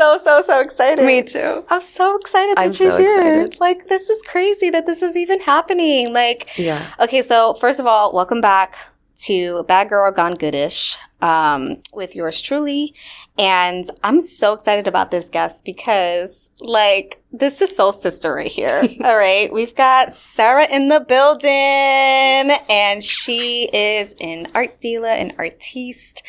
I'm so excited. Me too. I'm so excited that you're here. Like, this is crazy that this is even happening. Like, yeah. Okay, so first of all, welcome back to Bad Girl Gone Goodish with yours truly. And I'm so excited about this guest because, like, this is soul sister right here. All right. We've got Sarah in the building, and she is an art dealer, an artiste,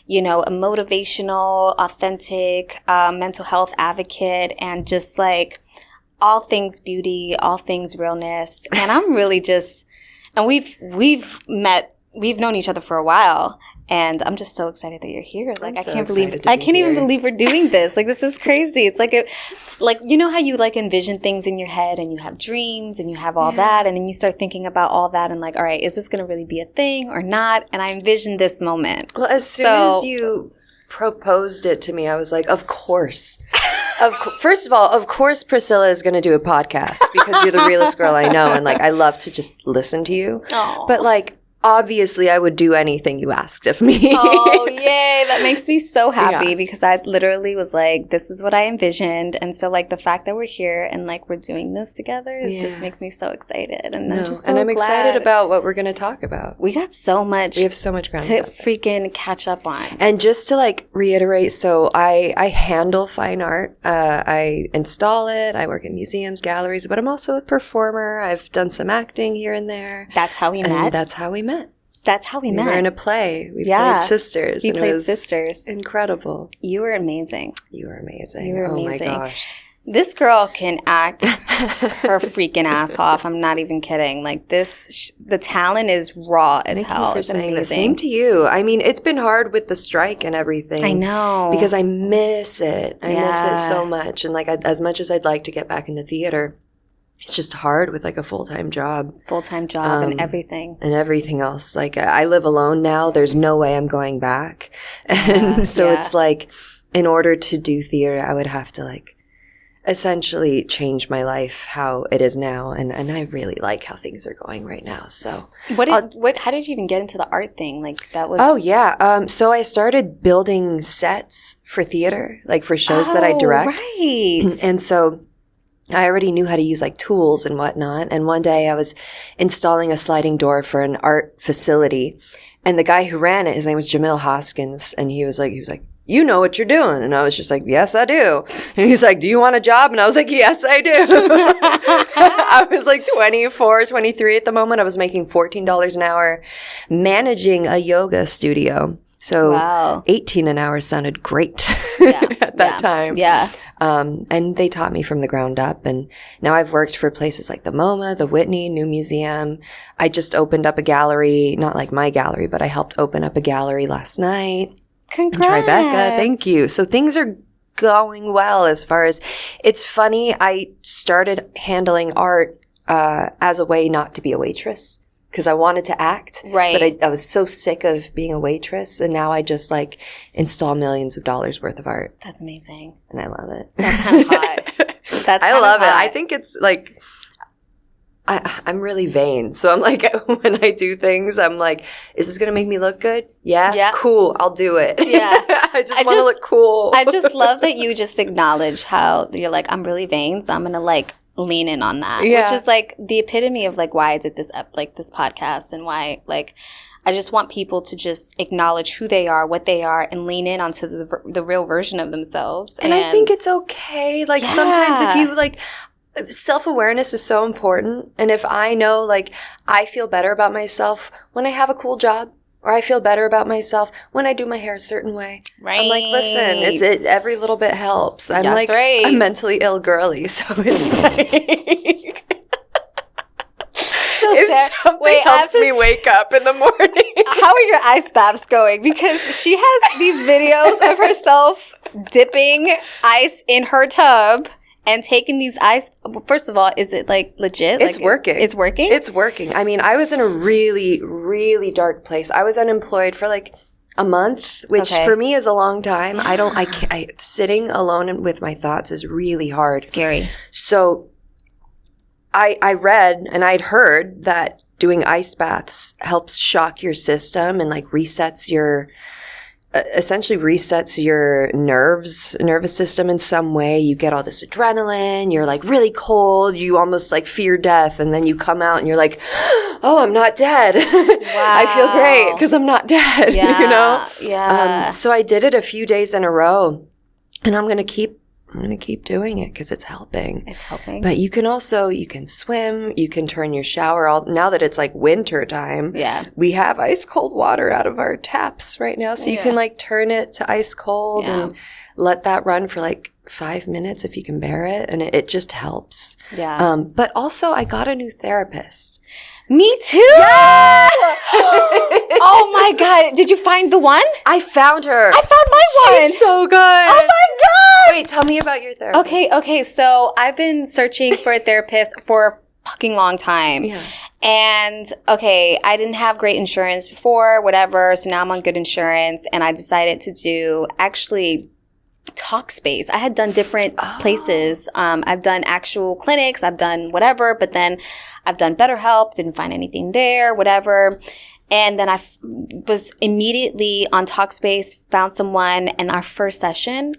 you know, a motivational, authentic, mental health advocate, and just like all things beauty, all things realness. And I'm really just, and we've known each other for a while, and I'm just so excited that you're here. Like, I can't even believe we're doing this. Like, this is crazy. It's like you know how you like envision things in your head and you have dreams and you have all that, and then you start thinking about all that and like, all right, is this going to really be a thing or not? And I envisioned this moment. Well, as soon as you proposed it to me, I was like, of course. First of all, of course Priscilla is going to do a podcast because you're the realest girl I know, and like I love to just listen to you. Aww. But like, obviously, I would do anything you asked of me. Oh, yay. That makes me so happy because I literally was like, this is what I envisioned. And so, like, the fact that we're here and, like, we're doing this together just makes me so excited. And I'm just so glad. Excited about what we're going to talk about. We got so much. We have so much ground to freaking catch up on. And just to, like, reiterate, so I handle fine art. I install it. I work in museums, galleries, but I'm also a performer. I've done some acting here and there. That's how we met. We were in a play. We played sisters. We played sisters. Incredible. You were amazing. Oh my gosh. This girl can act her freaking ass off. I'm not even kidding. Like this, the talent is raw as hell. It's amazing. Same to you. I mean, it's been hard with the strike and everything. I know. Because I miss it. I miss it so much. And like, as much as I'd like to get back into theater, it's just hard with like a full-time job. And everything. And everything else. Like I live alone now. There's no way I'm going back. And so it's like, in order to do theater, I would have to like essentially change my life how it is now. And I really like how things are going right now. So how did you even get into the art thing? Like that was. Oh yeah. So I started building sets for theater, like for shows that I direct. Right. And so I already knew how to use like tools and whatnot. And one day I was installing a sliding door for an art facility. And the guy who ran it, his name was Jamil Hoskins. And he was like, you know what you're doing. And I was just like, yes, I do. And he's like, do you want a job? And I was like, yes, I do. I was like 24, 23 at the moment. I was making $14 an hour managing a yoga studio. So 18 an hour sounded great at that time. Yeah. And they taught me from the ground up. And now I've worked for places like the MoMA, the Whitney, New Museum. I just opened up a gallery, not like my gallery, but I helped open up a gallery last night. Congrats. In Tribeca. Thank you. So things are going well as far as, it's funny, I started handling art as a way not to be a waitress. Because I wanted to act. Right. But I was so sick of being a waitress. And now I just like install millions of dollars worth of art. That's amazing. And I love it. That's kind of hot. I love it. I think it's like, I'm really vain. So I'm like, when I do things, I'm like, is this going to make me look good? Yeah. Cool. I'll do it. Yeah. I just want to look cool. I just love that you just acknowledge how you're like, I'm really vain. So I'm going to like lean in on that, which is like the epitome of like why I did this this podcast, and why like I just want people to just acknowledge who they are, what they are, and lean in onto the real version of themselves. And I think it's okay. Like sometimes if you like, self-awareness is so important. And if I know like I feel better about myself when I have a cool job, or I feel better about myself when I do my hair a certain way. Right. I'm like, listen, every little bit helps. I'm like a mentally ill girlie, so it's like if something helps me wake up in the morning. How are your ice baths going? Because she has these videos of herself dipping ice in her tub and taking these ice. First of all, is it like legit? It's working. It's working? It's working. I mean, I was in a really, really dark place. I was unemployed for like a month, which for me is a long time. Yeah. Sitting alone with my thoughts is really hard. Scary. So I read and I'd heard that doing ice baths helps shock your system and like resets your nervous system in some way. You get all this adrenaline, you're like really cold, you almost like fear death, and then you come out and you're like, oh, I'm not dead. Wow. I feel great because I'm not dead. Yeah. You know? Yeah. So I did it a few days in a row, and I'm gonna keep doing it because it's helping. It's helping. But you can swim, you can turn your shower now that it's like winter time. Yeah. We have ice cold water out of our taps right now. So you can like turn it to ice cold and let that run for like 5 minutes if you can bear it. And it just helps. Yeah. But also I got a new therapist. Me too. Yeah! Oh my God. Did you find the one? I found her. I found my one. She's so good. Oh my God. Wait, tell me about your therapist. Okay. So I've been searching for a therapist for a fucking long time. Yeah. And okay, I didn't have great insurance before, whatever. So now I'm on good insurance, and I decided to do actually Talkspace. I had done different places. I've done actual clinics. I've done whatever, but then I've done BetterHelp. Didn't find anything there, whatever. And then I was immediately on Talkspace, found someone, and our first session,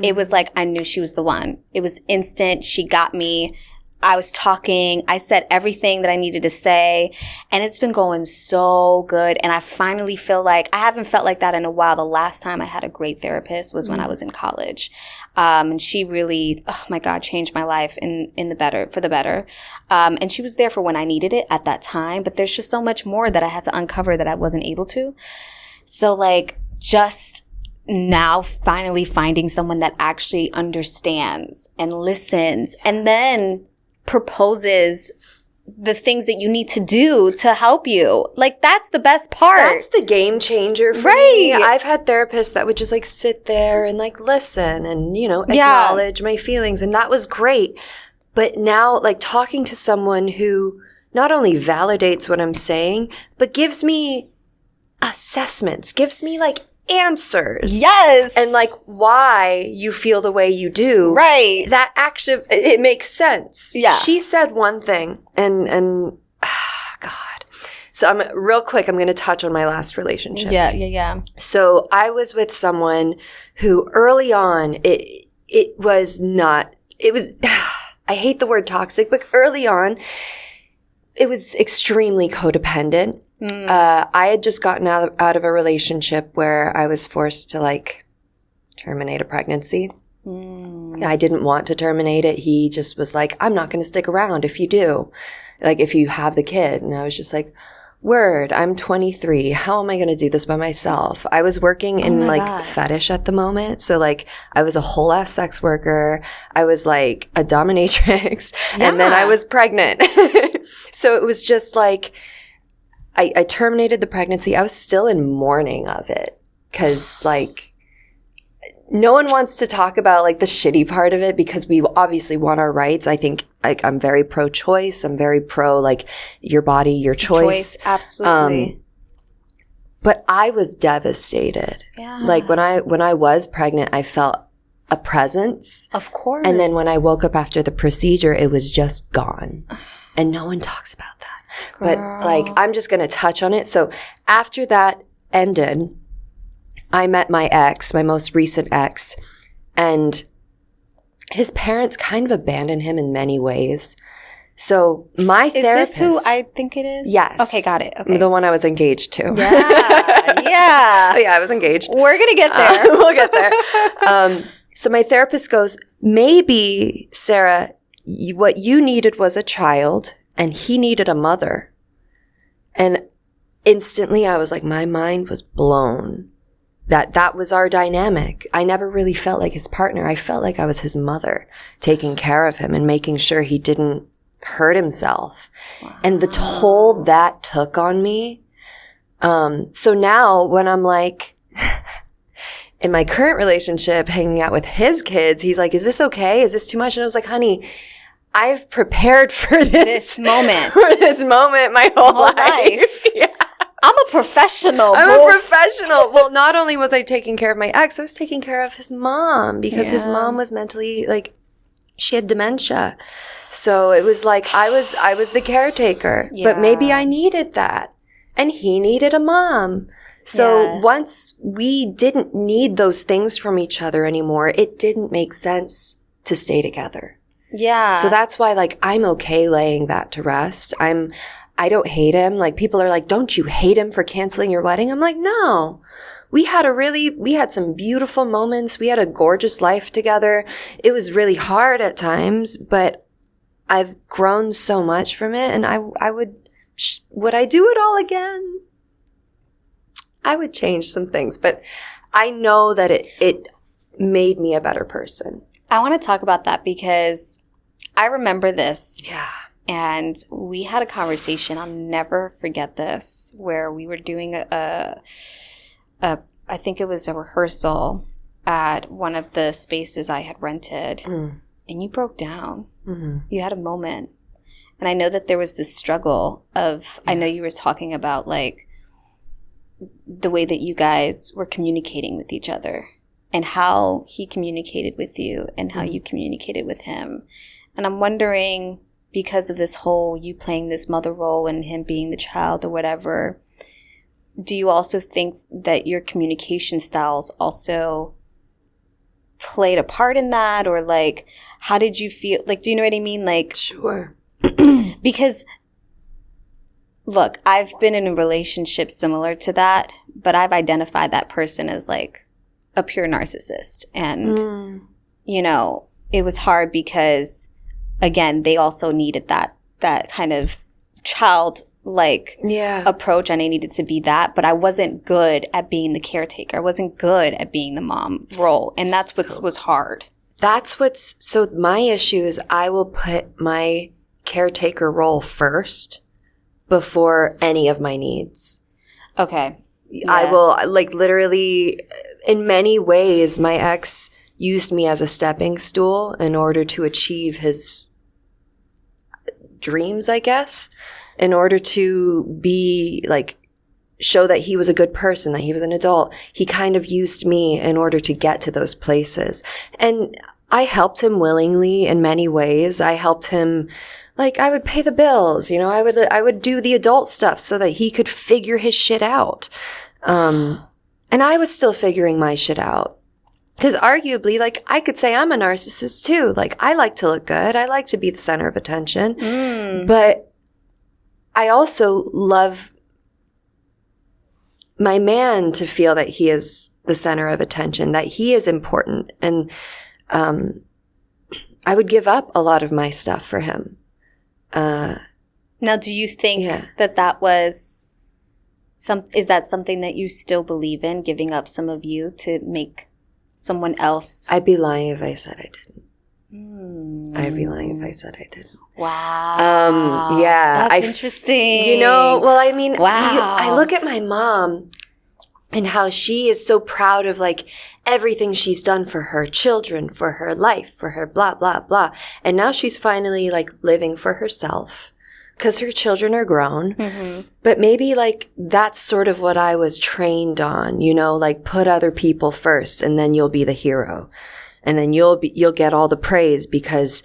it was like I knew she was the one. It was instant. She got me. I was talking. I said everything that I needed to say, and it's been going so good. And I finally feel like I haven't felt like that in a while. The last time I had a great therapist was when I was in college, and she really, oh my God, changed my life for the better. And she was there for when I needed it at that time. But there's just so much more that I had to uncover that I wasn't able to. So like just now finally finding someone that actually understands and listens, and then proposes the things that you need to do to help you. Like, that's the best part. That's the game changer for me. I've had therapists that would just like sit there and like listen and, acknowledge my feelings. And that was great. But now like talking to someone who not only validates what I'm saying, but gives me assessments, gives me like answers. Yes. And like why you feel the way you do. Right. That actually, it makes sense. Yeah. She said one thing and God. So I'm going to touch on my last relationship. Yeah. So I was with someone who early on, it was, I hate the word toxic, but early on, it was extremely codependent. I had just gotten out of a relationship where I was forced to like terminate a pregnancy. I didn't want to terminate it. He just was like, I'm not going to stick around if you do, like if you have the kid. And I was just like, word, I'm 23. How am I going to do this by myself? I was working in like fetish at the moment. So like I was a whole ass sex worker. I was like a dominatrix and then I was pregnant. So it was just like, I terminated the pregnancy. I was still in mourning of it because like no one wants to talk about like the shitty part of it because we obviously want our rights. I think like I'm very pro-choice. I'm very pro like your body, your choice. Absolutely. But I was devastated. Yeah. Like when I was pregnant, I felt a presence. Of course. And then when I woke up after the procedure, it was just gone. And no one talks about that. Girl. But like, I'm just going to touch on it. So after that ended, I met my ex, my most recent ex, and his parents kind of abandoned him in many ways. So my therapist. Is this who I think it is? Yes. Okay, got it. Okay. The one I was engaged to. Yeah. Yeah, I was engaged. We're going to get there. We'll get there. So my therapist goes, maybe, Sarah, what you needed was a child and he needed a mother. And instantly I was like, my mind was blown. That was our dynamic. I never really felt like his partner. I felt like I was his mother, taking care of him and making sure he didn't hurt himself. Wow. And the toll that took on me. So now when I'm like, in my current relationship, hanging out with his kids, he's like, is this okay? Is this too much? And I was like, honey, I've prepared for this moment. For this moment my whole life. Yeah. I'm a professional. I'm a professional. Well, not only was I taking care of my ex, I was taking care of his mom because his mom was mentally, like, she had dementia. So it was like I was the caretaker, but maybe I needed that. And he needed a mom. So once we didn't need those things from each other anymore, it didn't make sense to stay together. Yeah. So that's why, like, I'm okay laying that to rest. I don't hate him. Like, people are like, don't you hate him for canceling your wedding? I'm like, no. We had some beautiful moments. We had a gorgeous life together. It was really hard at times, but I've grown so much from it. And would I do it all again? I would change some things, but I know that it made me a better person. I want to talk about that because I remember this. Yeah. And we had a conversation, I'll never forget this, where we were doing I think it was a rehearsal at one of the spaces I had rented. And you broke down. Mm-hmm. You had a moment. And I know that there was this struggle of, I know you were talking about like the way that you guys were communicating with each other and how he communicated with you and how you communicated with him. And I'm wondering, because of this whole you playing this mother role and him being the child or whatever, do you also think that your communication styles also played a part in that? Or like, how did you feel? Like, do you know what I mean? Like, sure. Because look, I've been in a relationship similar to that, but I've identified that person as like a pure narcissist. And, you know, it was hard because, again, they also needed that kind of childlike approach, and I needed to be that, but I wasn't good at being the caretaker. I wasn't good at being the mom role, and that's what was hard. So my issue is I will put my caretaker role first before any of my needs. Okay. Yeah. I will, like, literally, in many ways, my ex used me as a stepping stool in order to achieve his dreams, I guess, in order to be, like, show that he was a good person, that he was an adult. He kind of used me in order to get to those places. And I helped him willingly in many ways. I helped him, like, I would pay the bills, you know, I would do the adult stuff so that he could figure his shit out. And I was still figuring my shit out. Because arguably, like, I could say I'm a narcissist too. Like, I like to look good. I like to be the center of attention. But I also love my man to feel that he is the center of attention, that he is important. And I would give up a lot of my stuff for him. Now, do you think that was is that something that you still believe in, giving up some of you to make someone else? I'd be lying if I said I didn't. I'd be lying if I said I didn't. Wow. Yeah. That's interesting. You know, well, I mean, wow. I look at my mom and how she is so proud of, like, everything she's done for her children, for her life, for her blah, blah, blah. And now she's finally, like, living for herself because her children are grown. Mm-hmm. But maybe, like, that's sort of what I was trained on, you know, like, put other people first and then you'll be the hero. And then you'll get all the praise because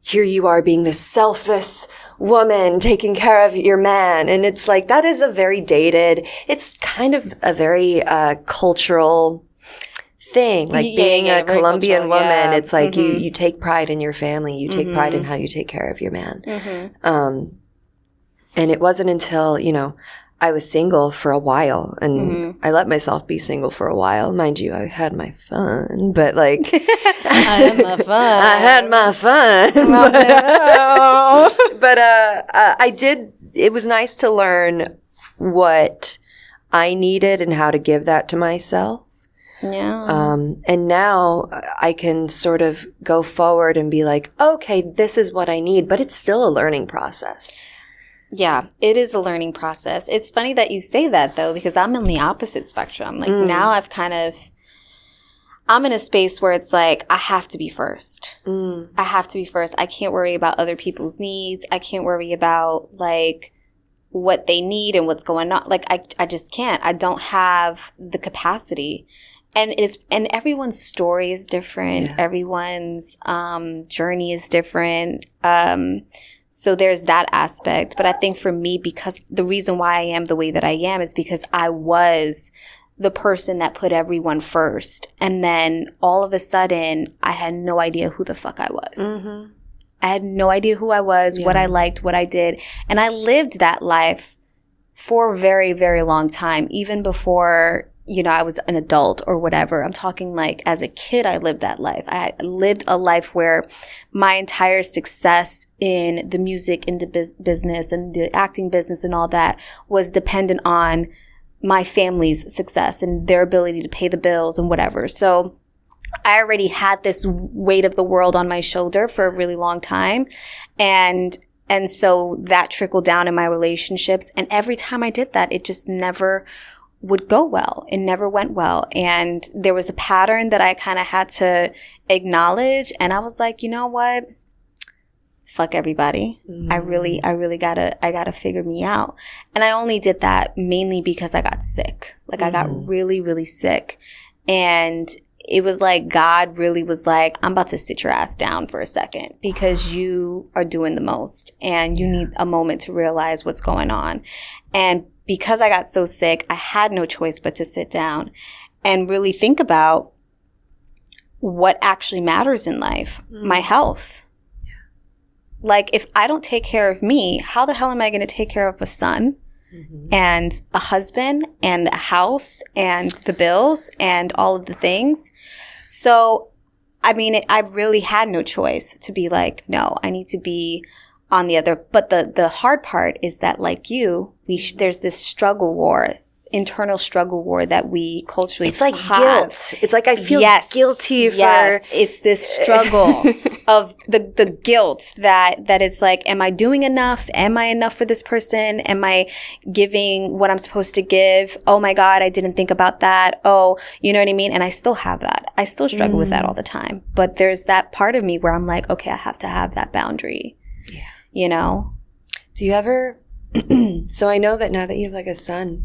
here you are being this selfless woman taking care of your man. And it's like, that is a very dated, it's kind of a very cultural thing. Like being a Colombian woman, it's like you take pride in your family. You take pride in how you take care of your man. And it wasn't until, you know, I was single for a while and I let myself be single for a while. Mind you, I had my fun, but like I had my fun. But I did, it was nice to learn what I needed and how to give that to myself. Yeah. And now I can sort of go forward and be like, okay, this is what I need, but it's still a learning process. Yeah, it is a learning process. It's funny that you say that, though, because I'm in the opposite spectrum. Like, now I'm in a space where it's like, I have to be first. I have to be first. I can't worry about other people's needs. I can't worry about, like, what they need and what's going on. Like, I just can't. I don't have the capacity. and everyone's story is different. Yeah. Everyone's journey is different. So there's that aspect. But I think for me, because the reason why I am the way that I am is because I was the person that put everyone first. And then all of a sudden, I had no idea who the fuck I was. Mm-hmm. I had no idea who I was, what I liked, what I did. And I lived that life for a very, very long time, even before, you know, I was an adult or whatever. I'm talking like as a kid, I lived that life. I lived a life where my entire success in the music business and the acting business and all that was dependent on my family's success and their ability to pay the bills and whatever. So I already had this weight of the world on my shoulder for a really long time. And so that trickled down in my relationships. And every time I did that, it just never would go well. It never went well. And there was a pattern that I kind of had to acknowledge. And I was like, you know what? Fuck everybody. Mm-hmm. I gotta figure me out. And I only did that mainly because I got sick. Like I got really, really sick. And it was like God really was like, I'm about to sit your ass down for a second because you are doing the most and you need a moment to realize what's going on. And because I got so sick, I had no choice but to sit down and really think about what actually matters in life, my health. Like, if I don't take care of me, how the hell am I going to take care of a son and a husband and a house and the bills and all of the things? So, I mean, I really had no choice to be like, no, I need to be on the other. But the hard part is that, like you, there's this struggle war, internal struggle war that we culturally It's like have. guilt. It's like I feel guilty for... Yes, it's this struggle of the guilt that it's like, am I doing enough? Am I enough for this person? Am I giving what I'm supposed to give? Oh my God, I didn't think about that. Oh, you know what I mean? And I still have that. I still struggle with that all the time. But there's that part of me where I'm like, okay, I have to have that boundary. Yeah. You know? Do you ever... So I know that now that you have like a son...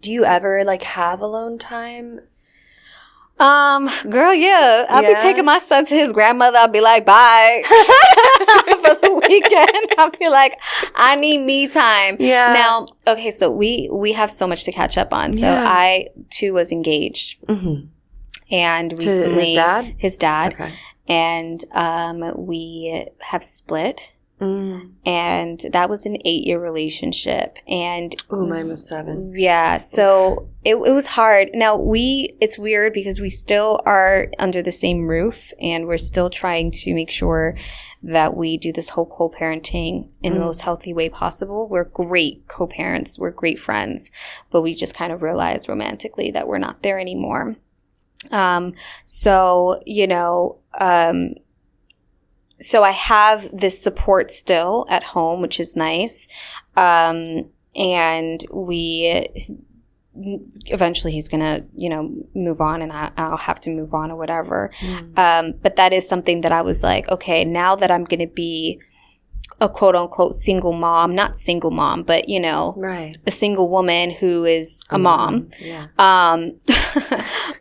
Do you ever like have alone time? Girl, yeah. I'll be taking my son to his grandmother. I'll be like, bye. For the weekend. I'll be like, I need me time. Yeah. Now, okay, so we have so much to catch up on. So I too was engaged. Mm-hmm. And recently to his dad. Okay. And we have split. And that was an 8-year relationship. And mine was 7. Yeah. So it was hard. Now it's weird because we still are under the same roof and we're still trying to make sure that we do this whole co-parenting in the most healthy way possible. We're great co-parents. We're great friends, but we just kind of realized romantically that we're not there anymore. So, you know, so I have this support still at home, which is nice. And eventually he's going to, you know, move on and I'll have to move on or whatever. But that is something that I was like, okay, now that I'm going to be a quote unquote single mom, not single mom, but you know, a single woman who is a mom,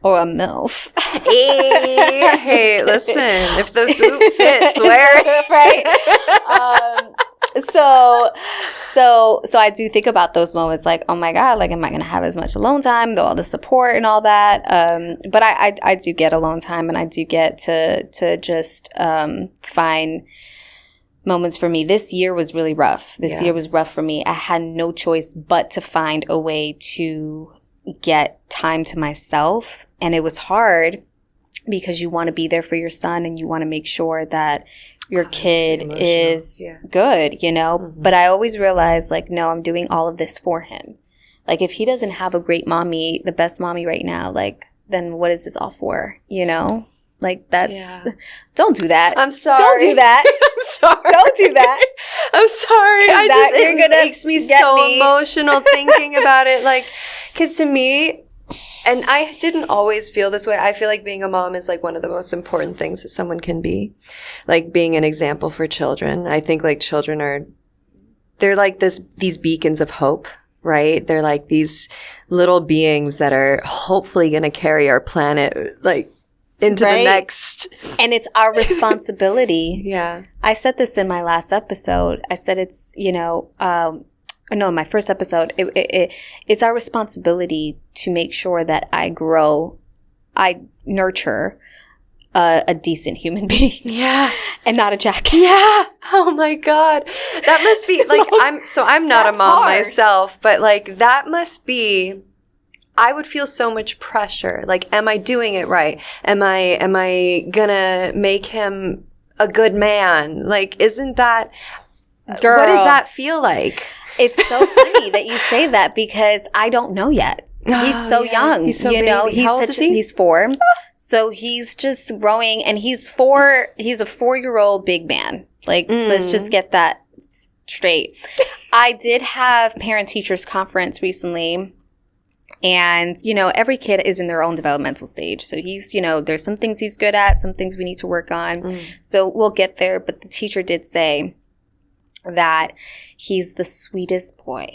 or a MILF. Hey, listen, if the boot fits, wear it. Right. So I do think about those moments like, oh my God, like, am I going to have as much alone time, all the support and all that? But I do get alone time and I do get to just find moments for me. This year was really rough. This year was rough for me. I had no choice but to find a way to get time to myself. And it was hard because you want to be there for your son and you want to make sure that your kid is good, you know? But I always realized, like, no, I'm doing all of this for him. Like, if he doesn't have a great mommy, the best mommy right now, like, then what is this all for, you know? Like, that's, don't do that. I'm sorry. Don't do that. I'm sorry. Don't do that. I'm sorry. It makes me so emotional thinking about it. Like, because to me, and I didn't always feel this way. I feel like being a mom is like one of the most important things that someone can be. Like being an example for children. I think like children they're like these beacons of hope right? They're like these little beings that are hopefully going to carry our planet like into the next. And it's our responsibility. Yeah. I said this in my last episode. I said it's, no, my first episode, it's our responsibility to make sure that I nurture a decent human being. Yeah. And not a jackass. Yeah. Oh my God. That must be like, I'm not a mom myself, but like that must be, I would feel so much pressure. Like, am I doing it right? Am I gonna make him a good man? Like, isn't that, Girl, what does that feel like? It's so funny that you say that because I don't know yet. He's so young. He's so baby. How old is he? He's 4. So he's just growing, and he's 4. He's a 4-year-old big man. Like, let's just get that straight. I did have parent-teachers conference recently, and, every kid is in their own developmental stage. So he's, there's some things he's good at, some things we need to work on. So we'll get there. But the teacher did say that he's the sweetest boy.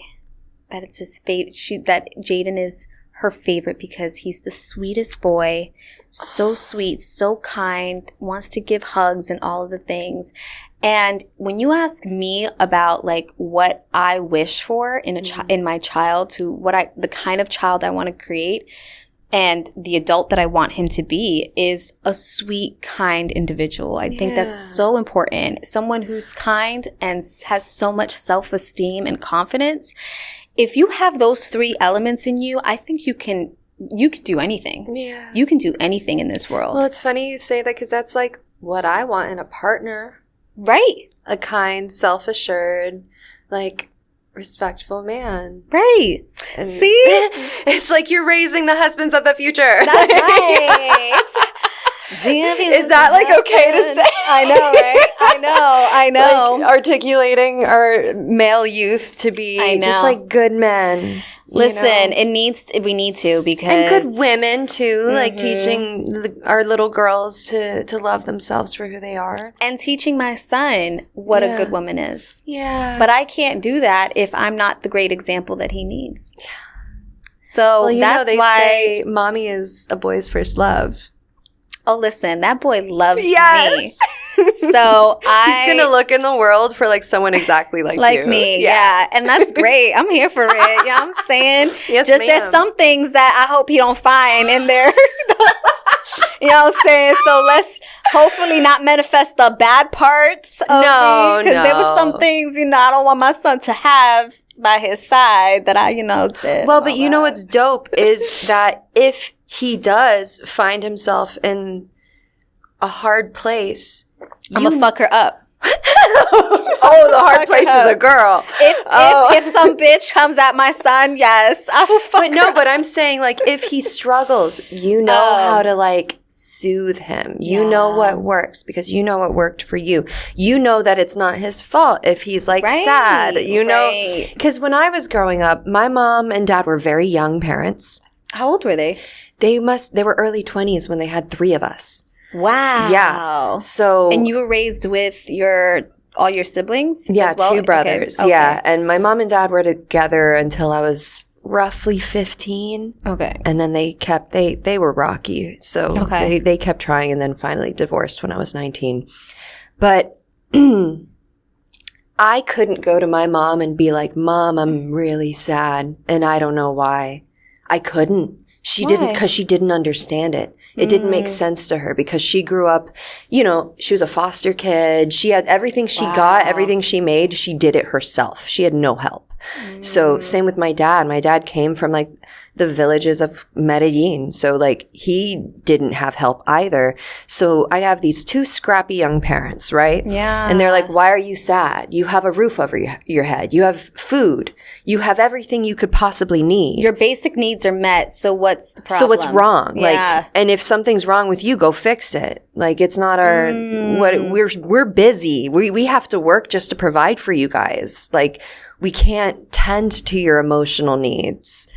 That it's his favorite. That Jaden is her favorite because he's the sweetest boy. So sweet, so kind, wants to give hugs and all of the things. And when you ask me about like what I wish for in in my child, to the kind of child I want to create, and the adult that I want him to be is a sweet, kind individual. I think that's so important. Someone who's kind and has so much self-esteem and confidence. If you have those 3 elements in you, I think you can do anything. Yeah. You can do anything in this world. Well, it's funny you say that because that's like what I want in a partner. Right. A kind, self-assured, like respectful man. Right. And see? It's like you're raising the husbands of the future. That's right. Is that like okay to say? I know, right? I know. Like articulating our male youth to be just like good men. Listen, we need to, because. And good women too, like teaching our little girls to love themselves for who they are. And teaching my son what a good woman is. Yeah. But I can't do that if I'm not the great example that he needs. Yeah. So that's why. Say mommy is a boy's first love. Oh, listen, that boy loves me. So he's going to look in the world for like someone exactly like you. Me. Yeah. And that's great. I'm here for it. You know what I'm saying? Yes, just there's some things that I hope he don't find in there. You know what I'm saying? So let's hopefully not manifest the bad parts of me. Because there were some things, I don't want my son to have by his side that I, did. Well, but what's dope is that if he does find himself in a hard place, I'm gonna fuck her up. Oh, the hard place is a girl. If some bitch comes at my son, yes, I will fuck her up. But I'm saying like if he struggles, how to like soothe him. You know what works because you know what worked for you. You know that it's not his fault if he's like sad. Because when I was growing up, my mom and dad were very young parents. How old were they? They were early 20s when they had 3 of us. Wow. Yeah. So. And you were raised with all your siblings? Yeah, as well? 2 brothers. Okay. Yeah. And my mom and dad were together until I was roughly 15. Okay. And then they were rocky. So they kept trying and then finally divorced when I was 19. But I couldn't go to my mom and be like, Mom, I'm really sad and I don't know why. I couldn't. She didn't, because she didn't understand it. It didn't make sense to her because she grew up, she was a foster kid. She had everything she got, everything she made, she did it herself. She had no help. So same with my dad. My dad came from like the villages of Medellin. So like he didn't have help either. So I have these 2 scrappy young parents, right? Yeah. And they're like, why are you sad? You have a roof over your head. You have food. You have everything you could possibly need. Your basic needs are met. So what's the problem? So what's wrong? Yeah. Like, and if something's wrong with you, go fix it. Like it's not our, we're busy. We have to work just to provide for you guys. Like we can't tend to your emotional needs.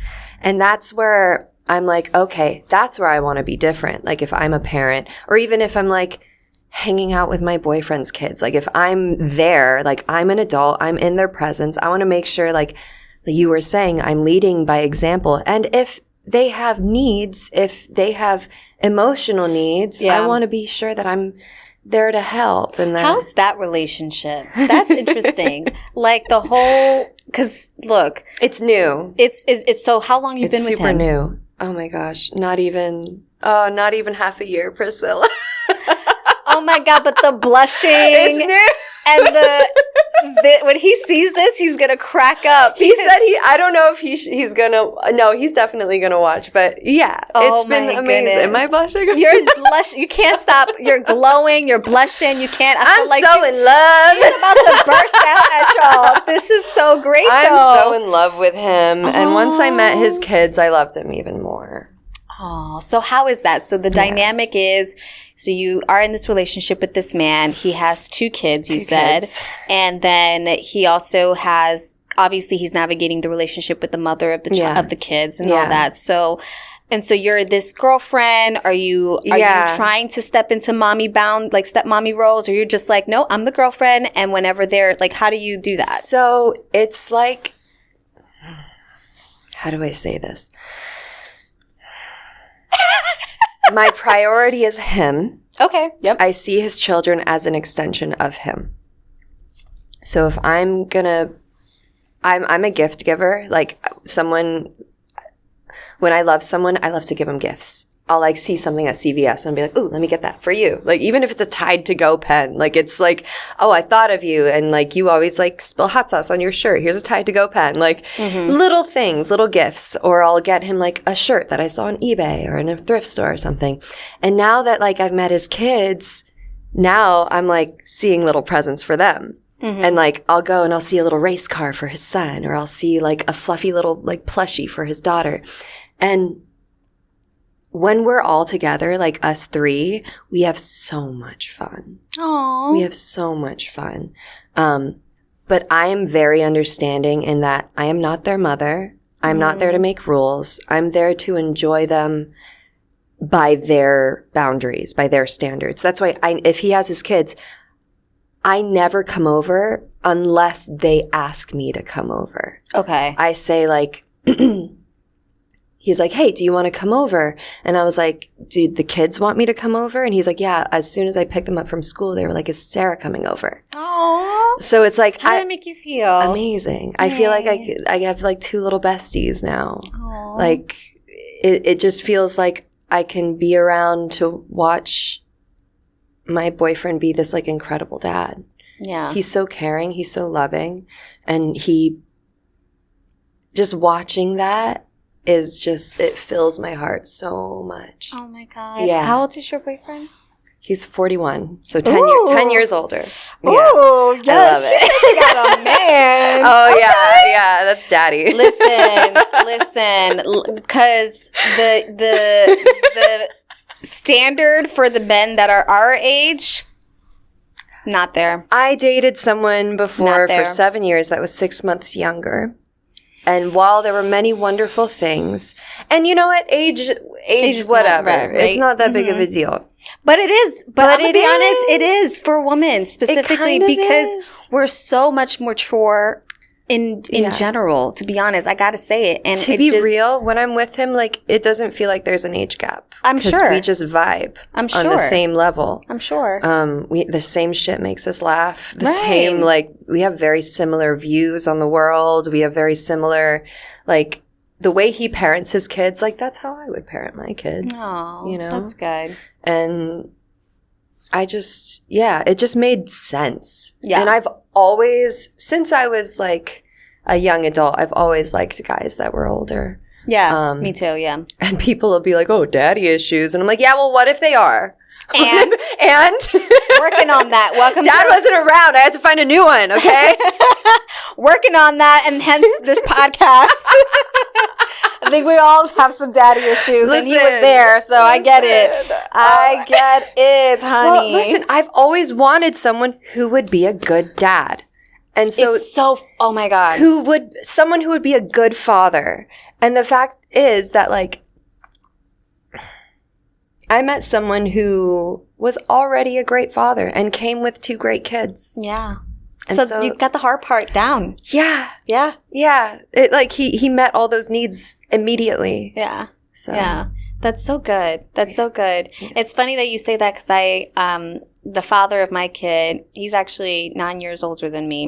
And that's where I'm like, okay, that's where I want to be different. Like if I'm a parent or even if I'm like hanging out with my boyfriend's kids, like if I'm there, like I'm an adult, I'm in their presence. I want to make sure like like you were saying, I'm leading by example. And if they have needs, if they have emotional needs, I want to be sure that I'm there to help. And that. How's that relationship? That's interesting. Like the whole, because look, it's new. It's so. How long you've been with him? It's super new. Oh my gosh, not even half a year, Priscilla. Oh my God! But the blushing, it's new. And the when he sees this, he's gonna crack up. He said I don't know if he's gonna. No, he's definitely gonna watch. But yeah, it's been amazing. Goodness. Am I blushing? You're blushing. You can't stop. You're glowing. You're blushing. You can't. I'm like so in love. She's about to burst out at y'all. This is so great. I'm so in love with him, and once I met his kids, I loved him even more. Oh, so how is that? So the dynamic is, so you are in this relationship with this man. He has 2 kids, you said. And then he also has, obviously he's navigating the relationship with the mother of the of the kids and all that. So you're this girlfriend. Are you trying to step into mommy bound, like stepmommy roles? Or you're just like, no, I'm the girlfriend. And whenever they're like, how do you do that? So it's like, how do I say this? My priority is him. Okay. Yep. I see his children as an extension of him. So if I'm a gift giver. Like when I love someone, I love to give them gifts. I'll like see something at CVS and be like, ooh, let me get that for you. Like even if it's a Tide to Go pen, like it's like, oh, I thought of you. And like you always like spill hot sauce on your shirt. Here's a Tide to Go pen. Like little things, little gifts. Or I'll get him like a shirt that I saw on eBay or in a thrift store or something. And now that like I've met his kids, now I'm like seeing little presents for them. And like I'll go and I'll see a little race car for his son, or I'll see like a fluffy little like plushie for his daughter. And when we're all together, like us 3, we have so much fun. Aww. We have so much fun. But I am very understanding in that I am not their mother. I'm not there to make rules. I'm there to enjoy them by their boundaries, by their standards. That's why if he has his kids, I never come over unless they ask me to come over. Okay. I say like, he's like, hey, do you want to come over? And I was like, do the kids want me to come over? And he's like, yeah. As soon as I picked them up from school, they were like, is Sarah coming over? Aww. So it's like, how did that make you feel? Amazing. I feel like I have like 2 little besties now. Aww. Like it just feels like I can be around to watch my boyfriend be this like incredible dad. Yeah. He's so caring. He's so loving. And just watching that is just, it fills my heart so much. Oh my God. Yeah. How old is your boyfriend? He's 41, so 10 years older. Oh, yeah. Yes. She got a man. Oh, okay. Yeah, that's daddy. Listen, because the standard for the men that are our age, not there. I dated someone before for 7 years that was 6 months younger. And while there were many wonderful things, and you know what, age whatever, right. It's not that big of a deal. But it is. But I'm gonna be honest, it is for women specifically because we're so much mature in general. To be honest, I gotta say it. And to be real, when I'm with him, like it doesn't feel like there's an age gap. I'm sure we just vibe. I'm sure on the same level. I'm sure. The same shit makes us laugh. The same, like we have very similar views on the world. We have very similar, like the way he parents his kids. Like that's how I would parent my kids. Oh, you know, that's good. And it just made sense. Yeah. And I've always, since I was like a young adult, I've always liked guys that were older. Yeah, me too, yeah. And people will be like, oh, daddy issues. And I'm like, yeah, well, what if they are? And? Working on that. Welcome Dad wasn't around. I had to find a new one, okay? Working on that, and hence this podcast. I think we all have some daddy issues, and he was there, so I get it. I get it, honey. Well, listen, I've always wanted someone who would be a good dad. And so, oh my God. Someone who would be a good father. And the fact is that, like, I met someone who was already a great father and came with 2 great kids. Yeah. And so you got the hard part down. Yeah. Yeah. Yeah. It like he met all those needs immediately. Yeah. So yeah. That's so good. That's so good. Yeah. It's funny that you say that because the father of my kid, he's actually 9 years older than me.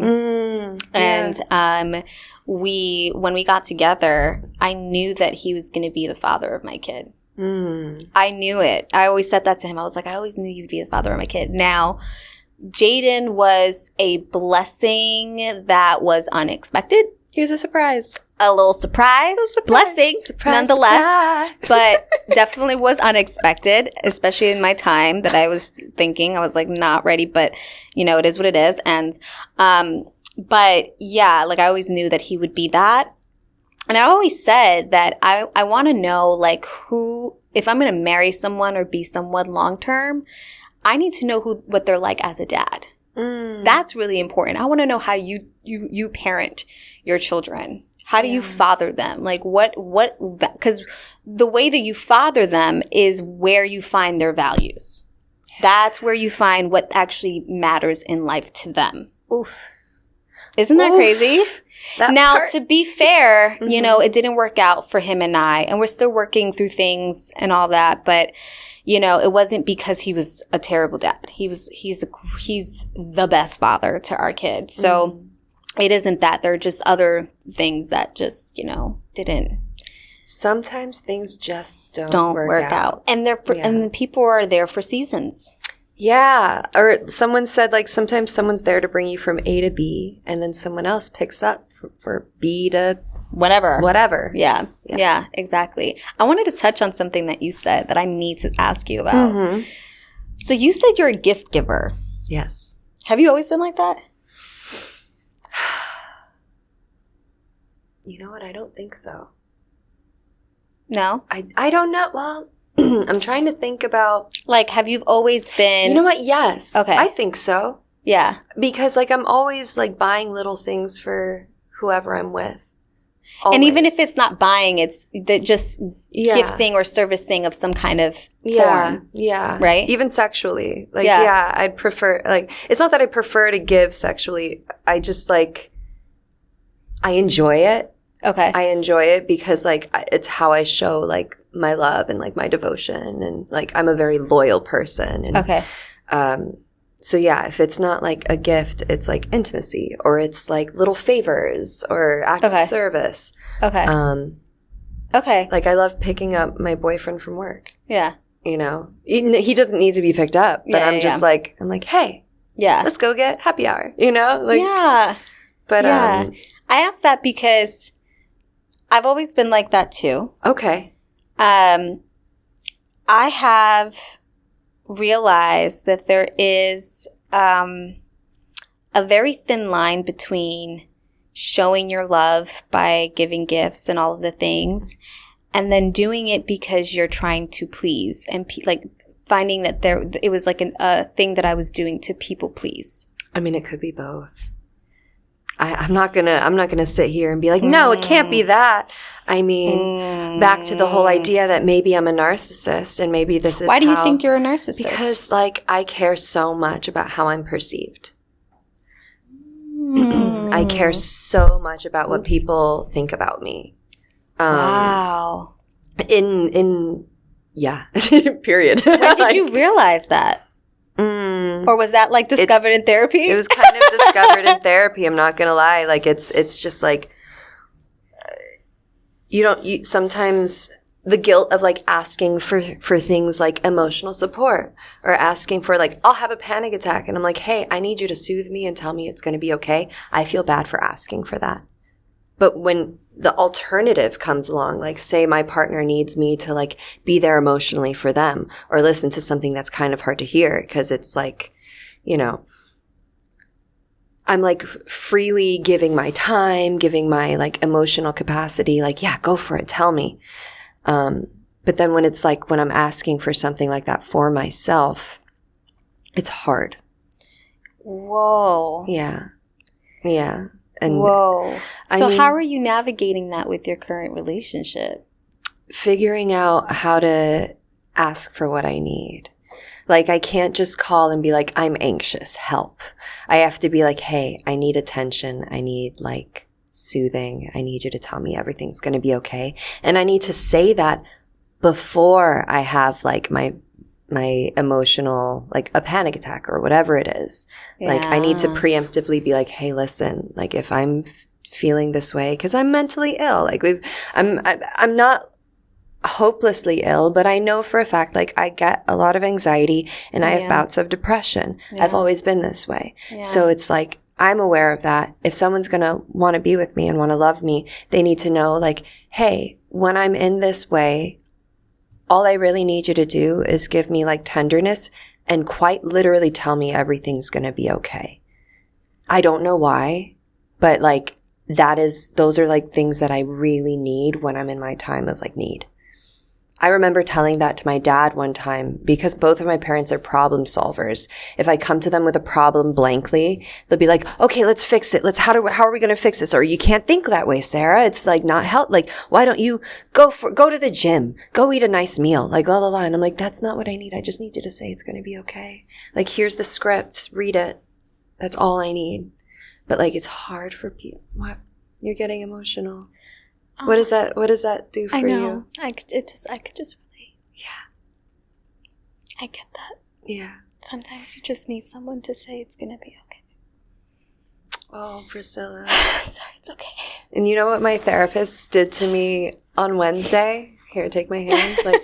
And when we got together, I knew that he was going to be the father of my kid. I knew it. I always said that to him. I was like, I always knew you'd be the father of my kid. Now, Jaden was a blessing that was unexpected. He was a surprise. A little surprise. Blessing, nonetheless. Surprise. But definitely was unexpected, especially in my time that I was thinking. I was like not ready, but it is what it is. And, but yeah, like I always knew that he would be that. And I always said that I want to know like if I'm going to marry someone or be someone long term, I need to know what they're like as a dad. That's really important. I want to know how you parent your children. How do you father them? Like because the way that you father them is where you find their values. That's where you find what actually matters in life to them. Oof. Isn't that crazy? To be fair, it didn't work out for him and I, and we're still working through things and all that, but it wasn't because he was a terrible dad. He's the best father to our kids. So it isn't that. There are just other things that just, didn't. Sometimes things just don't work out. And and people are there for seasons. Yeah. Or someone said like sometimes someone's there to bring you from A to B and then someone else picks up for B to whatever. Yeah, exactly. I wanted to touch on something that you said that I need to ask you about. So you said you're a gift giver. Yes. Have you always been like that? You know what? I don't think so. No? I don't know. Well, I'm trying to think about... Like, have you always been... You know what? Yes. Okay. I think so. Yeah. Because, like, I'm always, like, buying little things for whoever I'm with. Always. And even if it's not buying, it's just gifting or servicing of some kind of form. Yeah. Right? Even sexually. Like, I'd prefer... Like, it's not that I prefer to give sexually. I just, like... I enjoy it. Okay. I enjoy it because, like, it's how I show, like, my love and, like, my devotion. And, like, I'm a very loyal person. And, okay. So, yeah, if it's not, like, a gift, it's, like, intimacy. Or it's, like, little favors or acts of service. Okay. Okay. Like, I love picking up my boyfriend from work. Yeah. He doesn't need to be picked up. But I'm just, like, hey. Yeah. Let's go get happy hour. Like. Yeah. But, I asked that because I've always been like that too. Okay. I have realized that there is a very thin line between showing your love by giving gifts and all of the things and then doing it because you're trying to please and finding that it was like a thing that I was doing to people please. I mean, it could be both. I'm not gonna sit here and be like, no, it can't be that. I mean, back to the whole idea that maybe I'm a narcissist and maybe this is Why do you think you're a narcissist? Because, like, I care so much about how I'm perceived. I care so much about what people think about me. Wow. Yeah. Period. When did you realize that? Or was that like discovered in therapy? It was kind of discovered in therapy. I'm not gonna lie. Like it's just like you sometimes the guilt of like asking for things like emotional support or asking for like I'll have a panic attack and I'm like, hey, I need you to soothe me and tell me it's gonna be okay. I feel bad for asking for that. But when the alternative comes along, like say my partner needs me to like be there emotionally for them or listen to something that's kind of hard to hear because it's like, I'm like freely giving my time, giving my like emotional capacity, like, yeah, go for it. Tell me. But then when it's like when I'm asking for something like that for myself, it's hard. Whoa. Yeah. Yeah. And whoa. So how are you navigating that with your current relationship? Figuring out how to ask for what I need. Like, I can't just call and be like, I'm anxious, help. I have to be like, hey, I need attention. I need like soothing. I need you to tell me everything's going to be okay. And I need to say that before I have like my emotional, like a panic attack or whatever it is. Like, I need to preemptively be like, hey, listen, like if I'm feeling this way, because I'm mentally ill, like I'm not hopelessly ill, but I know for a fact, like I get a lot of anxiety and I have bouts of depression. I've always been this way. So it's like, I'm aware of that. If someone's going to want to be with me and want to love me, they need to know like, hey, when I'm in this way, all I really need you to do is give me like tenderness and quite literally tell me everything's going to be okay. I don't know why, but like those are like things that I really need when I'm in my time of like need. I remember telling that to my dad one time because both of my parents are problem solvers. If I come to them with a problem blankly, they'll be like, okay, let's fix it. How are we going to fix this? Or you can't think that way, Sarah. It's like not help. Like, why don't you go to the gym, go eat a nice meal, like la la la. And I'm like, that's not what I need. I just need you to say it's going to be okay. Like, here's the script, read it. That's all I need. But like, it's hard for people. What? You're getting emotional. What does that do for you? I could just relate. Yeah. I get that. Yeah. Sometimes you just need someone to say it's gonna be okay. Oh, Priscilla. Sorry, it's okay. And you know what my therapist did to me on Wednesday? Here, take my hand. Like,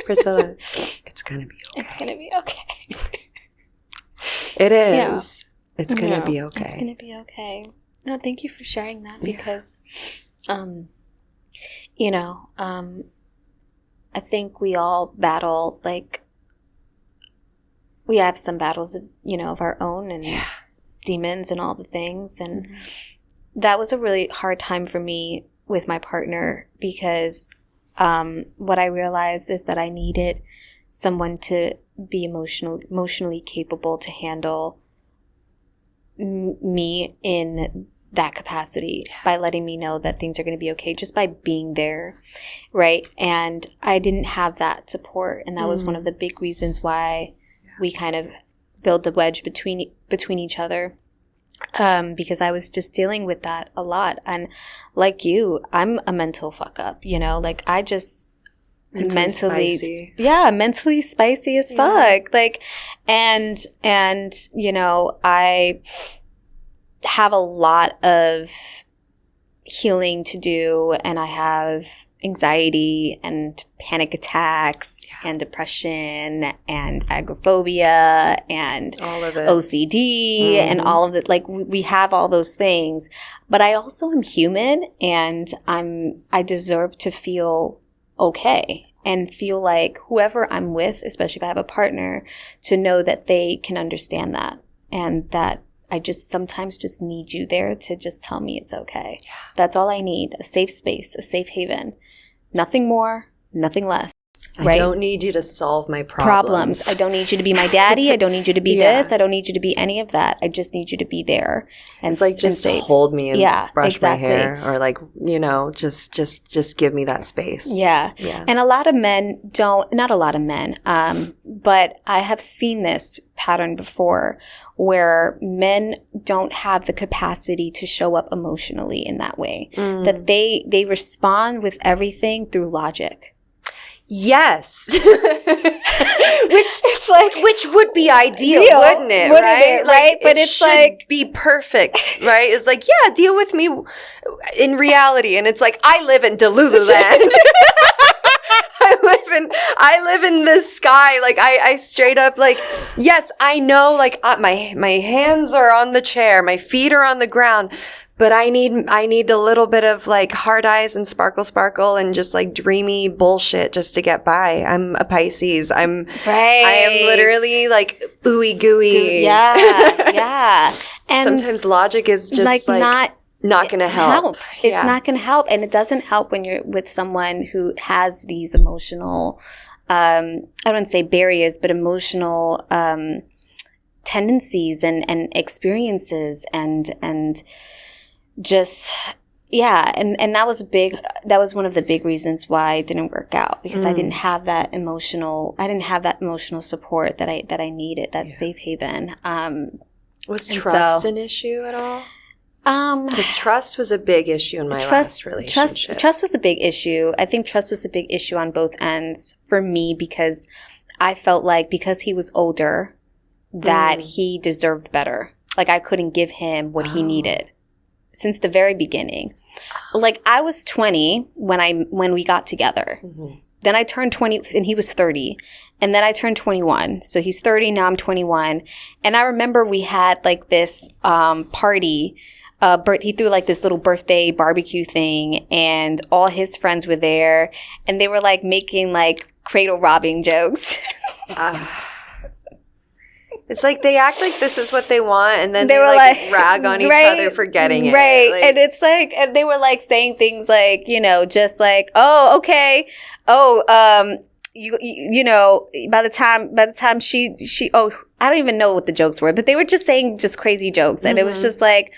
Priscilla, it's gonna be okay. It's gonna be okay. It is. Yeah. It's gonna be okay. It's gonna be okay. No, thank you for sharing that because I think we all battle, like, we have some battles, of our own and demons and all the things. And that was a really hard time for me with my partner because what I realized is that I needed someone to be emotionally capable to handle me in that capacity by letting me know that things are going to be okay just by being there, right? And I didn't have that support, and that was one of the big reasons why we kind of built a wedge between each other, because I was just dealing with that a lot. And like you, I'm a mental fuck up, like I just mentally spicy as fuck, like, and I have a lot of healing to do, and I have anxiety and panic attacks and depression and agoraphobia and all of it. OCD and all of it. Like, we have all those things, but I also am human, and I deserve to feel okay and feel like whoever I'm with, especially if I have a partner, to know that they can understand that, and that I just sometimes just need you there to just tell me it's okay. Yeah. That's all I need. A safe space, a safe haven. Nothing more, nothing less. Right? I don't need you to solve my problems. I don't need you to be my daddy. I don't need you to be this. I don't need you to be any of that. I just need you to be there. And it's like, just hold me and brush my hair, or like, just give me that space. Yeah. And a lot of men not a lot of men, but I have seen this pattern before where men don't have the capacity to show up emotionally in that way. That they respond with everything through logic. Yes. which would be ideal, wouldn't it? Right? Right? But it's like, be perfect, right? It's like, yeah, deal with me in reality. And it's like, I live in Delulu land. I live in the sky. Like, I straight up, like, yes, I know, like, my hands are on the chair, my feet are on the ground, but I need a little bit of like hard eyes and sparkle and just like dreamy bullshit just to get by. I'm a Pisces. I am literally like ooey gooey. Yeah. And sometimes logic is just like not going to help. It's not going to help. And it doesn't help when you're with someone who has these emotional, I don't say barriers, but emotional tendencies and experiences and just Yeah, and that was one of the big reasons why it didn't work out, because I didn't have that emotional support that I needed, that safe haven. Was trust an issue at all? Because trust was a big issue in my last relationship. Trust was a big issue. I think trust was a big issue on both ends for me, because I felt like because he was older that he deserved better. Like I couldn't give him what he needed. Since the very beginning. Like I was 20 when we got together. Then I turned 20 and he was 30. And then I turned 21. So he's 30, now I'm 21. And I remember we had like this party. He threw like this little birthday barbecue thing, and all his friends were there, and they were like making like cradle robbing jokes. It's like they act like this is what they want, and then they were like rag on each other for getting it. Right. Like, and it's like, and they were like saying things like, you know, just like, oh, okay. Oh, you know, by the time she, I don't even know what the jokes were, but they were just saying just crazy jokes. And it was just like,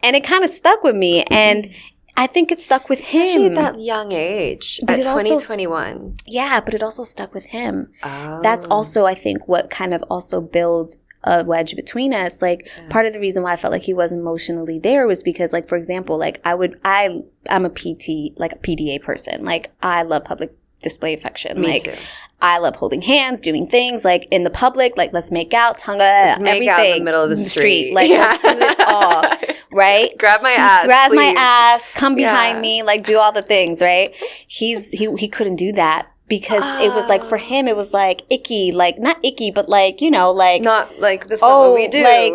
and it kind of stuck with me. And I think it stuck with him. Especially at that young age, but at 2021. Yeah, but it also stuck with him. Oh. That's also, I think, what kind of also builds a wedge between us. Like, part of the reason why I felt like he wasn't emotionally there was because, like, for example, like, I'm a PT, like a PDA person. Like, I love public display affection. Me like, too. I love holding hands, doing things like in the public, like let's make out, tongue, everything. Out in the middle of the street. Like let's do it all, right? Grab my ass, please. My ass, come behind me, like do all the things, right? He couldn't do that. Because it was like, for him, it was like icky, like not icky, but like, you know, like. Not like, this is not what we do. Like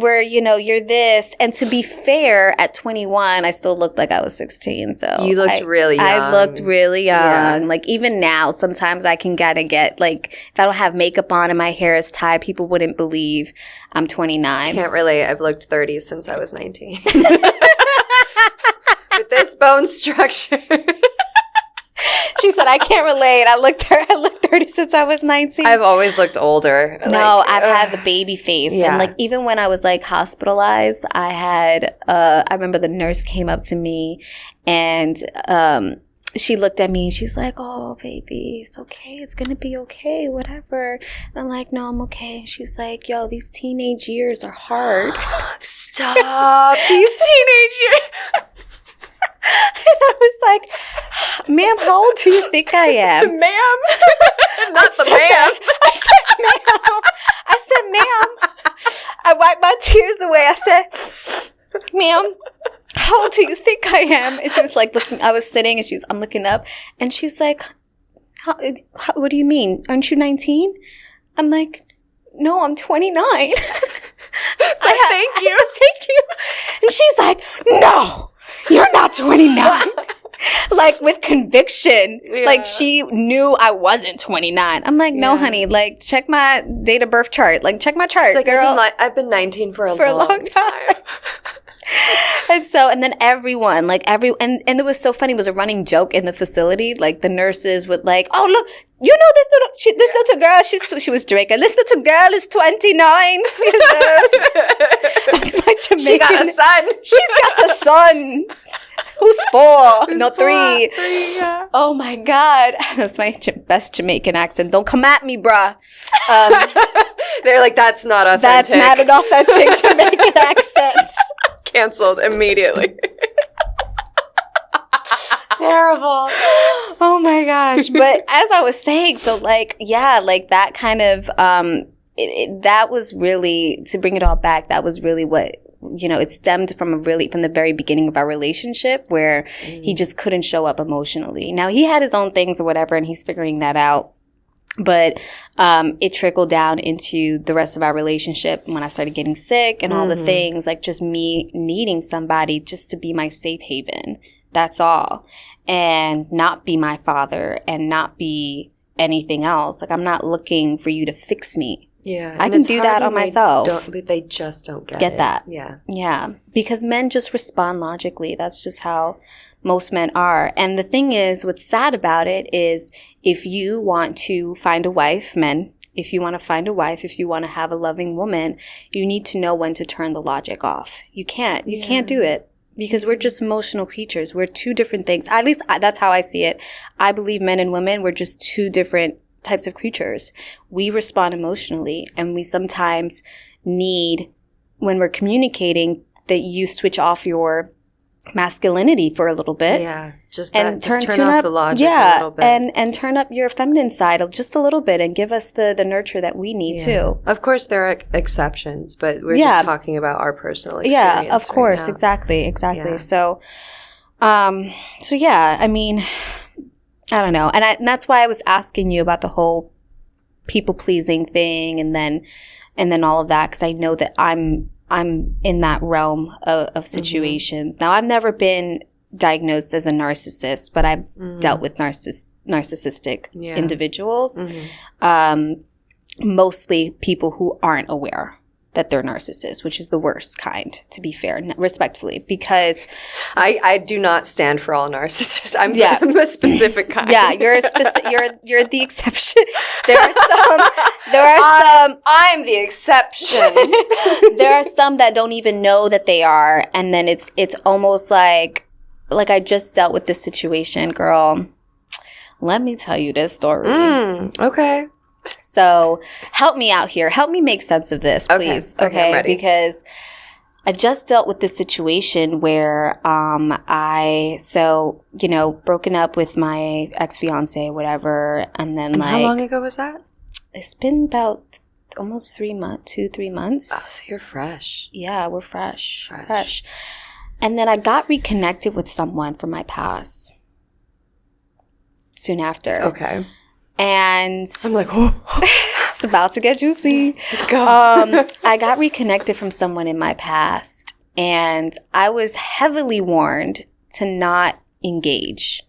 we're, you know, you're this. And to be fair, at 21, I still looked like I was 16. So. You looked really young. I looked really young. Yeah. Like even now, sometimes I can kind of get like, if I don't have makeup on and my hair is tied, people wouldn't believe I'm 29. Can't relate. I've looked 30 since I was 19. With this bone structure. She said, I can't relate. I looked 30 since I was 19. I've always looked older. No, I've had the baby face. Yeah. And like even when I was like hospitalized, I had I remember the nurse came up to me and she looked at me and she's like, oh, baby, it's okay. It's going to be okay, whatever. And I'm like, no, I'm okay. And she's like, yo, these teenage years are hard. Stop. These teenage years. And I was like, ma'am, how old do you think I am? Ma'am? Not the ma'am. I said, ma'am. I wiped my tears away. I said, ma'am, how old do you think I am? And she was like, looking, I was sitting and I'm looking up. And she's like, what do you mean? Aren't you 19? I'm like, no, I'm 29. Thank you. Thank you. And she's like, no. You're not 29. Like with conviction. Yeah. Like she knew I wasn't 29. I'm like, no, honey. Like check my date of birth chart. Like check my chart, it's like, girl. I've been 19 for a long time. And then everyone, like and it was so funny. It was a running joke in the facility. Like the nurses would like, oh look, you know this little girl. She was Jamaican. This little girl is 29 years old. That's my Jamaican. She got a son. She's got a son. Who's 4? No, 3. 3, yeah. Oh my God. That's my best Jamaican accent. Don't come at me, bruh. They're like, that's not authentic. That's not an authentic Jamaican accent. Canceled immediately. Terrible. Oh my gosh. But as I was saying, so like, yeah, like that kind of, that was really, to bring it all back, that was really what, you know, it stemmed from the very beginning of our relationship where he just couldn't show up emotionally. Now he had his own things or whatever, and he's figuring that out. But it trickled down into the rest of our relationship when I started getting sick and all the things, like just me needing somebody just to be my safe haven. That's all. And not be my father and not be anything else. Like I'm not looking for you to fix me. Yeah. I can do that on myself. But they just don't get it. that. Yeah. Yeah. Because men just respond logically. That's just how most men are. And the thing is, what's sad about it is if you want to find a wife, men, if you want to find a wife, if you want to have a loving woman, you need to know when to turn the logic off. You can't do it. because we're just emotional creatures. We're two different things. At least that's how I see it. I believe men and women, we're just two different types of creatures. We respond emotionally, and we sometimes need, when we're communicating, that you switch off your masculinity for a little bit. Yeah. Just and turn tune off up the logic a little bit. and turn up your feminine side just a little bit and give us the nurture that we need too. Of course there are exceptions, but we're just talking about our personal experience. Yeah, of course. Right now. Exactly. Yeah. So yeah, I mean, I don't know. And that's why I was asking you about the whole people pleasing thing and then all of that, because I know that I'm in that realm of situations. Now, I've never been diagnosed as a narcissist, but I've dealt with narcissistic individuals. Mostly people who aren't aware that they're narcissists, which is the worst kind, to be fair, respectfully, because I do not stand for all narcissists. I'm a specific kind. Yeah, you're the exception. There are some. I'm the exception. There are some that don't even know that they are, and then it's almost like I just dealt with this situation, girl. Let me tell you this story. Okay. So help me out here. Help me make sense of this, please. Okay, I'm ready. Because I just dealt with this situation where broken up with my ex-fiance, whatever, and then how long ago was that? It's been about almost 3 months, 2-3 months. Oh, so you're fresh. Yeah, we're fresh. And then I got reconnected with someone from my past soon after. Okay. And I'm like, whoa. It's about to get juicy. Let's go. I got reconnected from someone in my past, and I was heavily warned to not engage.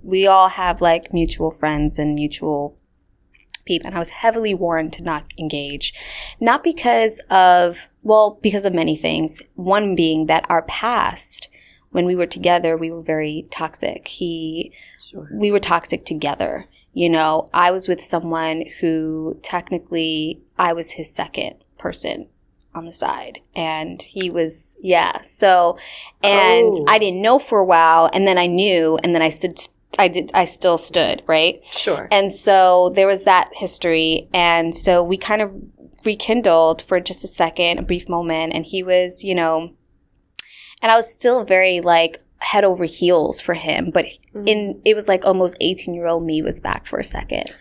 We all have like mutual friends and mutual people, and I was heavily warned to not engage. Not because of many things. One being that our past, when we were together, we were very toxic. We were toxic together. You know, I was with someone who technically I was his second person on the side, and he was, so, and I didn't know for a while, and then I knew, and then I still stood, right? Sure. And so there was that history, and so we kind of rekindled for just a second, a brief moment, and he was, and I was still very like head over heels for him, but it was like almost 18-year-old me was back for a second.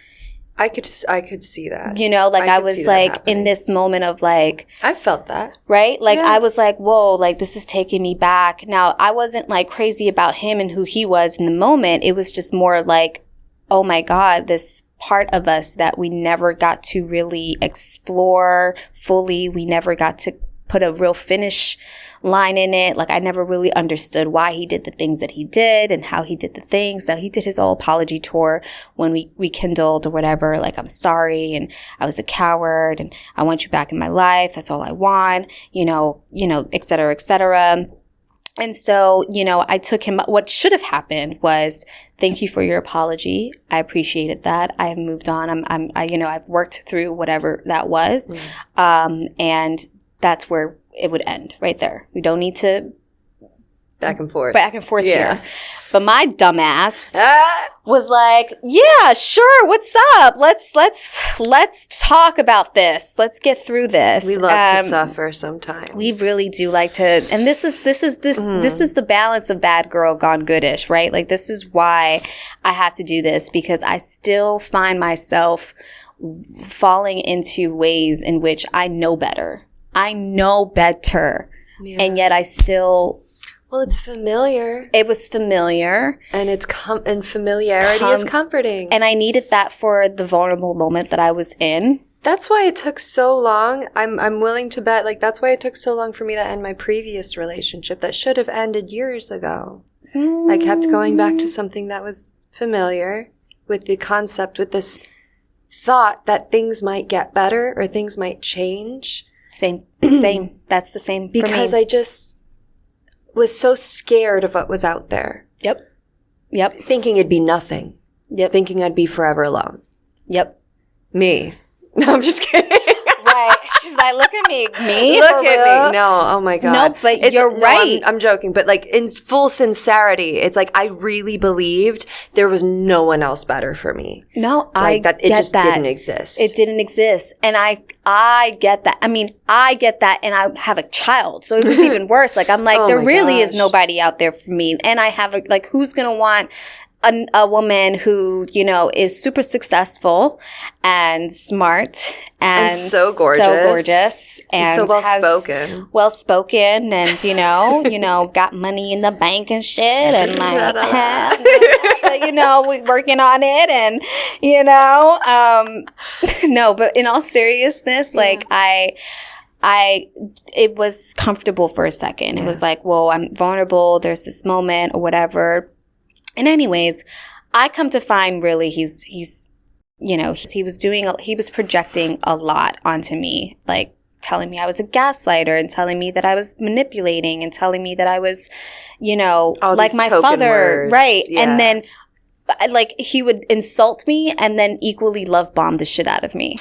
I could see that. I was like in this moment of like, I felt that. Right? Like I was like, whoa, like this is taking me back. Now I wasn't like crazy about him and who he was in the moment. It was just more like, oh my God, this part of us that we never got to really explore fully. We never got to put a real finish line in it. Like I never really understood why he did the things that he did and how he did the things. Now he did his whole apology tour when we rekindled or whatever, like I'm sorry and I was a coward and I want you back in my life. That's all I want, et cetera, et cetera. And so, I took him, what should have happened was, thank you for your apology. I appreciated that. I have moved on. I've worked through whatever that was. And that's where it would end right there. We don't need to back and forth here. But my dumbass was like, yeah, sure. What's up? Let's talk about this. Let's get through this. We love to suffer sometimes. We really do like to. And this is the balance of bad girl gone goodish, right? Like this is why I have to do this, because I still find myself falling into ways in which I know better. And yet I still. Well, it's familiar. It was familiar. And and familiarity is comforting. And I needed that for the vulnerable moment that I was in. That's why it took so long. I'm willing to bet, like, that's why it took so long for me to end my previous relationship that should have ended years ago. I kept going back to something that was familiar with the concept, with this thought that things might get better or things might change. Same. That's the same because for me. I just was so scared of what was out there. Yep. Thinking it'd be nothing. Yep. Thinking I'd be forever alone. Yep. Me. No, I'm just kidding. Right. She's like, look at me. Look at me. No, oh my God. No, but you're right. I'm joking. But like in full sincerity, it's like I really believed there was no one else better for me. No, like I that. It get just that. didn't exist. It didn't exist. And I get that. I mean, I get that, and I have a child. So it was even worse. Like, I'm like, Oh there my really is gosh. nobody out there for me. And I have who's going to want a woman who, you know, is super successful and smart and so gorgeous. And so well spoken. and, you know, got money in the bank and shit and like, you know, we working on it and, you know, no, but in all seriousness, like it was comfortable for a second. It was like, whoa, I'm vulnerable. There's this moment or whatever. And anyways, I come to find really he's you know, he was projecting a lot onto me, like telling me I was a gaslighter and telling me that I was manipulating and telling me that I was, you know, all like my father, words. right? Yeah. And then like he would insult me and then equally love bomb the shit out of me.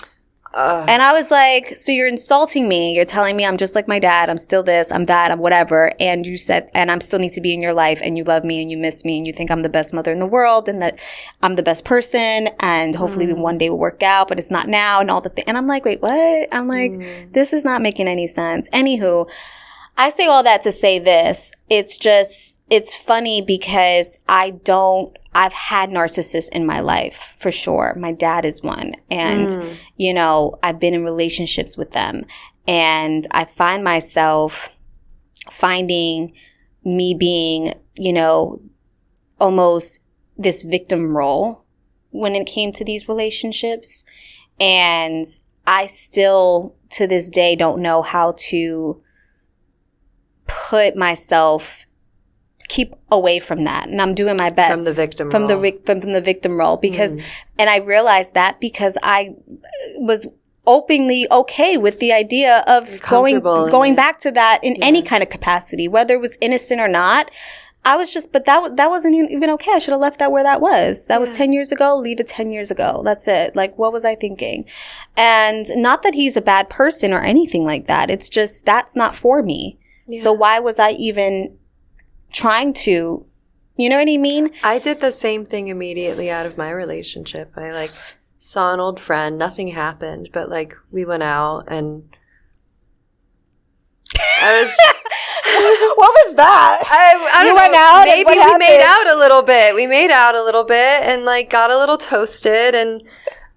And I was like, so you're insulting me. You're telling me I'm just like my dad. I'm still this, I'm that, I'm whatever. And you said, and I'm still need to be in your life and you love me and you miss me and you think I'm the best mother in the world and that I'm the best person and hopefully one day will work out, but it's not now and all the things. And I'm like, wait, what? I'm like, this is not making any sense. Anywho, I say all that to say this. It's funny because I've had narcissists in my life for sure. My dad is one. And, you know, I've been in relationships with them. And I find myself finding me being, you know, almost this victim role when it came to these relationships. And I still, to this day, don't know how to put myself keep away from that, and I'm doing my best from the victim from role. From the victim role because and I realized that because I was openly okay with the idea of going back to that in any kind of capacity, whether it was innocent or not. I was just, but that wasn't even okay. I should have left that where that was. That was 10 years ago. Leave it 10 years ago. That's it. Like, what was I thinking? And not that he's a bad person or anything like that. It's just that's not for me. Yeah. So why was I even trying to, you know what I mean? I did the same thing immediately out of my relationship. I like saw an old friend, nothing happened, but like we went out and I was what was that? I don't know. Went out maybe we made out a little bit. We made out a little bit and like got a little toasted and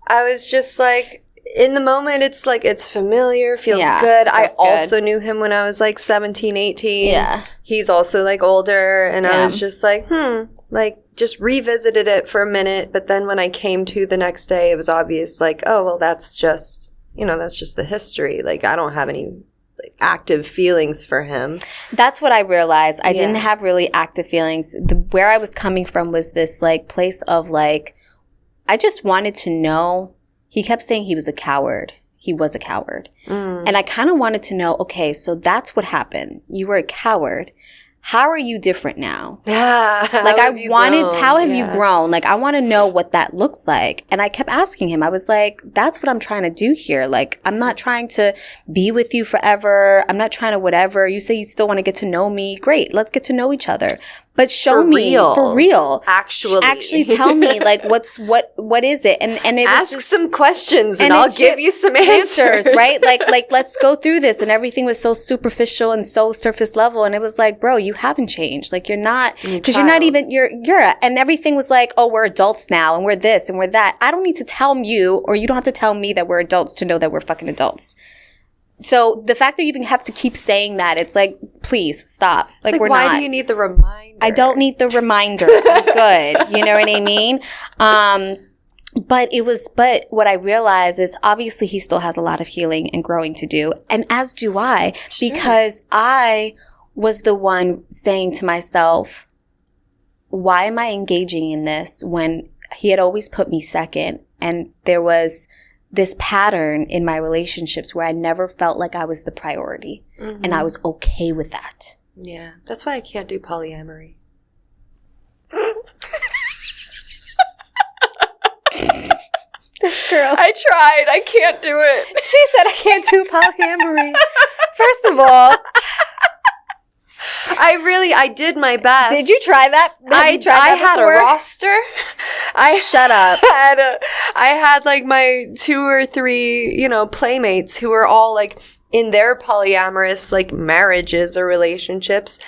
I was just like in the moment, it's like, it's familiar, feels good. I also knew him when I was like 17, 18. Yeah. He's also like older. And I was just like, like just revisited it for a minute. But then when I came to the next day, it was obvious like, oh, well, that's just, you know, that's just the history. Like, I don't have any like, active feelings for him. That's what I realized. I didn't have really active feelings. Where I was coming from was this like place of like, I just wanted to know. He kept saying he was a coward. He was a coward. And I kind of wanted to know, okay, so that's what happened. You were a coward. How are you different now? Yeah. Like how have you grown? Like I want to know what that looks like. And I kept asking him, I was like, that's what I'm trying to do here. Like I'm not trying to be with you forever. I'm not trying to whatever. You say you still want to get to know me. Great. Let's get to know each other. But show me for real. Actually tell me like what is it? And it ask was some questions and I'll give you some answers. Right? Like let's go through this. And everything was so superficial and so surface level. And it was like, bro, you haven't changed. Like you're not, because you're not even, and everything was like, oh, we're adults now and we're this and we're that. I don't need to tell you, or you don't have to tell me that we're adults to know that we're fucking adults. So the fact that you even have to keep saying that, it's like, please stop. Like we're why not. Why do you need the reminder? I don't need the reminder. I'm good. You know what I mean? But what I realized is obviously he still has a lot of healing and growing to do. And as do I, because I was the one saying to myself, why am I engaging in this when he had always put me second? And there was this pattern in my relationships where I never felt like I was the priority. And I was okay with that. Yeah. That's why I can't do polyamory. This girl. I tried. I can't do it. She said I can't do polyamory. First of all, I did my best. did you try that? I had a roster. Shut up. I had like my 2 or 3, playmates who were all like in their polyamorous like marriages or relationships.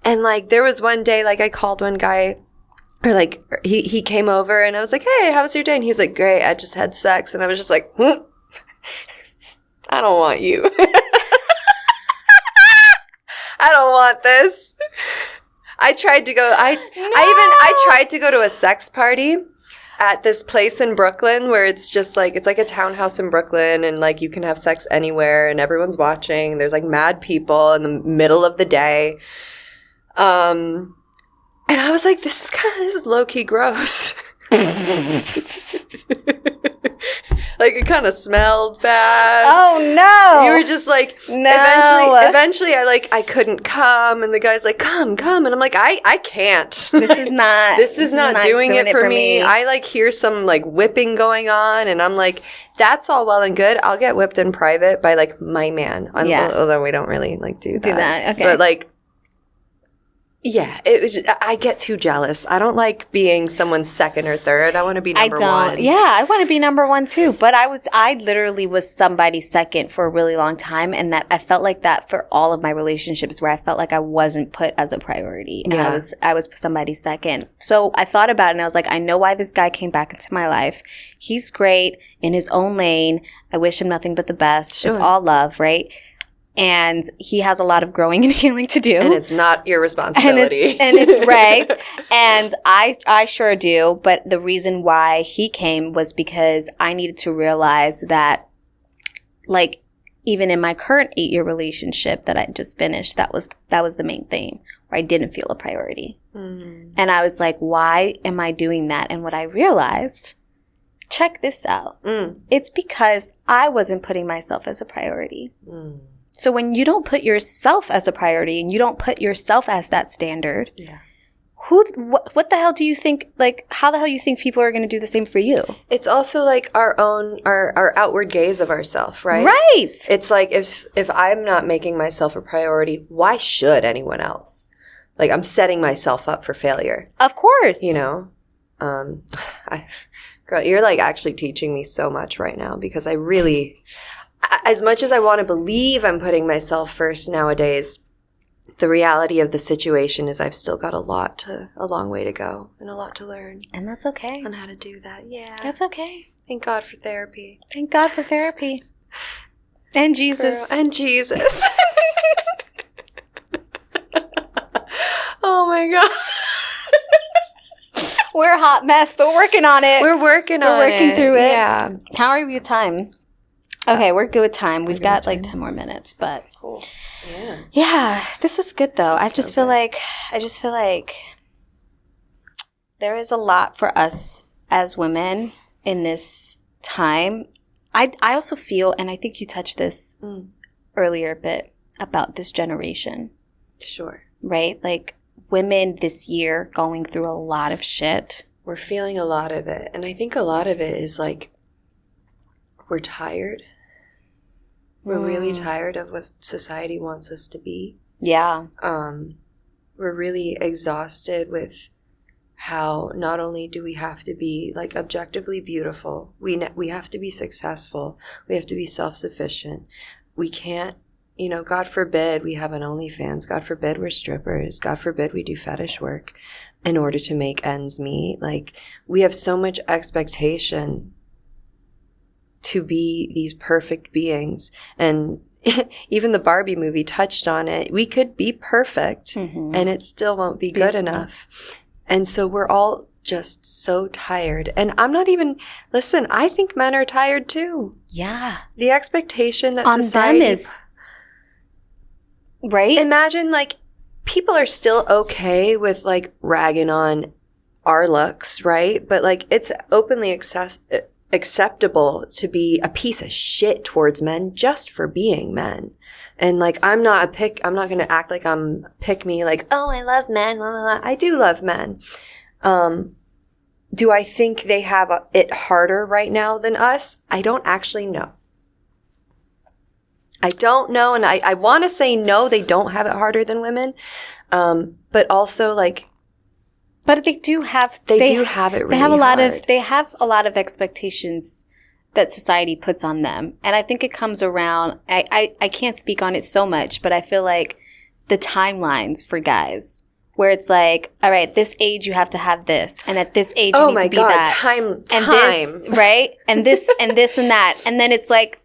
And like there was one day like I called one guy, or like he came over and I was like, "Hey, how was your day?" And he's like, "Great, I just had sex." And I was just like, I don't want you. I don't want this. I tried to go. I tried to go to a sex party at this place in Brooklyn where it's just like, it's like a townhouse in Brooklyn, and like you can have sex anywhere and everyone's watching. There's like mad people in the middle of the day. And I was like, this is low key gross. Like it kind of smelled bad. Oh no! You were just like, no. Eventually, I couldn't come, and the guy's like, come, and I'm like, I can't. This is not doing it for me. I like hear some like whipping going on, and I'm like, that's all well and good. I'll get whipped in private by like my man. Although we don't really like do that. Okay, but like. Yeah, it was. I get too jealous. I don't like being someone's second or third. I want to be number one. Yeah, I want to be number one too. But I literally was somebody's second for a really long time, and that I felt like that for all of my relationships, where I felt like I wasn't put as a priority, and I was somebody's second. So I thought about it, and I was like, I know why this guy came back into my life. He's great in his own lane. I wish him nothing but the best. Sure. It's all love, right? And he has a lot of growing and healing to do. And it's not your responsibility. And it's right. And I sure do. But the reason why he came was because I needed to realize that, like, even in my current 8-year relationship that I just finished, that was the main thing, where I didn't feel a priority. Mm. And I was like, why am I doing that? And what I realized, check this out. It's because I wasn't putting myself as a priority. So when you don't put yourself as a priority and you don't put yourself as that standard, what the hell do you think, like, how the hell you think people are going to do the same for you? It's also like our outward gaze of ourselves, right? Right. It's like if I'm not making myself a priority, why should anyone else? Like, I'm setting myself up for failure. Of course. Girl, you're like actually teaching me so much right now, because I really... As much as I want to believe I'm putting myself first nowadays, the reality of the situation is I've still got a long way to go and a lot to learn. And that's okay. On how to do that. Yeah. That's okay. Thank God for therapy. Thank God for therapy. And Jesus. Girl, and Jesus. Oh my God. We're a hot mess, but we're working on it. We're working through it. Yeah. How are we with time? Okay, we're good with time. We've got like 10 more minutes, but cool. Yeah, this was good though. I just feel like there is a lot for us as women in this time. I also feel, and I think you touched this earlier a bit, about this generation. Sure. Right? Like, women this year going through a lot of shit. We're feeling a lot of it. And I think a lot of it is like, we're tired. We're really tired of what society wants us to be. Yeah. We're really exhausted with how not only do we have to be like objectively beautiful, we have to be successful, we have to be self-sufficient. We can't, God forbid we have an OnlyFans, God forbid we're strippers, God forbid we do fetish work in order to make ends meet. Like, we have so much expectation to be these perfect beings. And even the Barbie movie touched on it. We could be perfect and it still won't be good enough. And so we're all just so tired. And I'm not even, listen, I think men are tired too. Yeah. The expectation that on society them is, right? Imagine like people are still okay with like ragging on our looks, right? But like it's openly acceptable to be a piece of shit towards men just for being men. And like, I'm not going to act like I'm pick me, like, oh, I love men. Blah, blah, blah. I do love men. Do I think they have it harder right now than us? I don't actually know. I don't know. And I want to say no, they don't have it harder than women. But also like, but they do have, they do have it really they have hard. They have a lot of expectations that society puts on them. And I think it comes around, I can't speak on it so much, but I feel like the timelines for guys, where it's like, all right, this age you have to have this, and at this age you need to be that. Time. This, right? And this and this and that. And then it's like,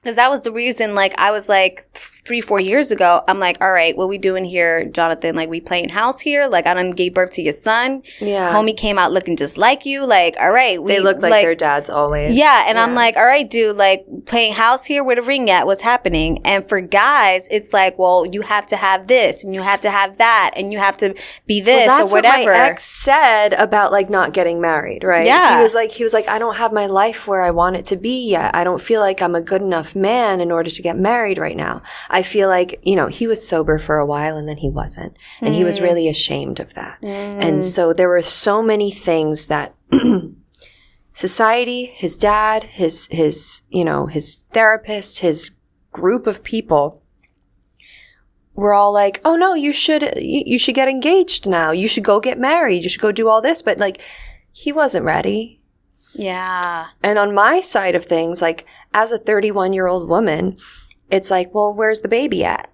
because that was the reason, like, I was like 3-4 years ago, I'm like, all right, what we doing here, Jonathan? Like, we playing house here? Like, I done gave birth to your son. Yeah. Homie came out looking just like you. Like, all right. They look like their dads always. Yeah. And I'm like, all right, dude, like, playing house here? Where the ring at? What's happening? And for guys, it's like, well, you have to have this, and you have to have that, and you have to be this or whatever. That's what my ex said about, like, not getting married, right? Yeah. He was like, I don't have my life where I want it to be yet. I don't feel like I'm a good enough man in order to get married right now. I feel like, you know, he was sober for a while and then he wasn't. And he was really ashamed of that. And so there were so many things that society, his dad, his, you know, his therapist, his group of people were all like, oh no, you should get engaged now. You should go get married. You should go do all this. But like, he wasn't ready. Yeah. And on my side of things, like, as a 31-year-old woman, it's like, well, where's the baby at?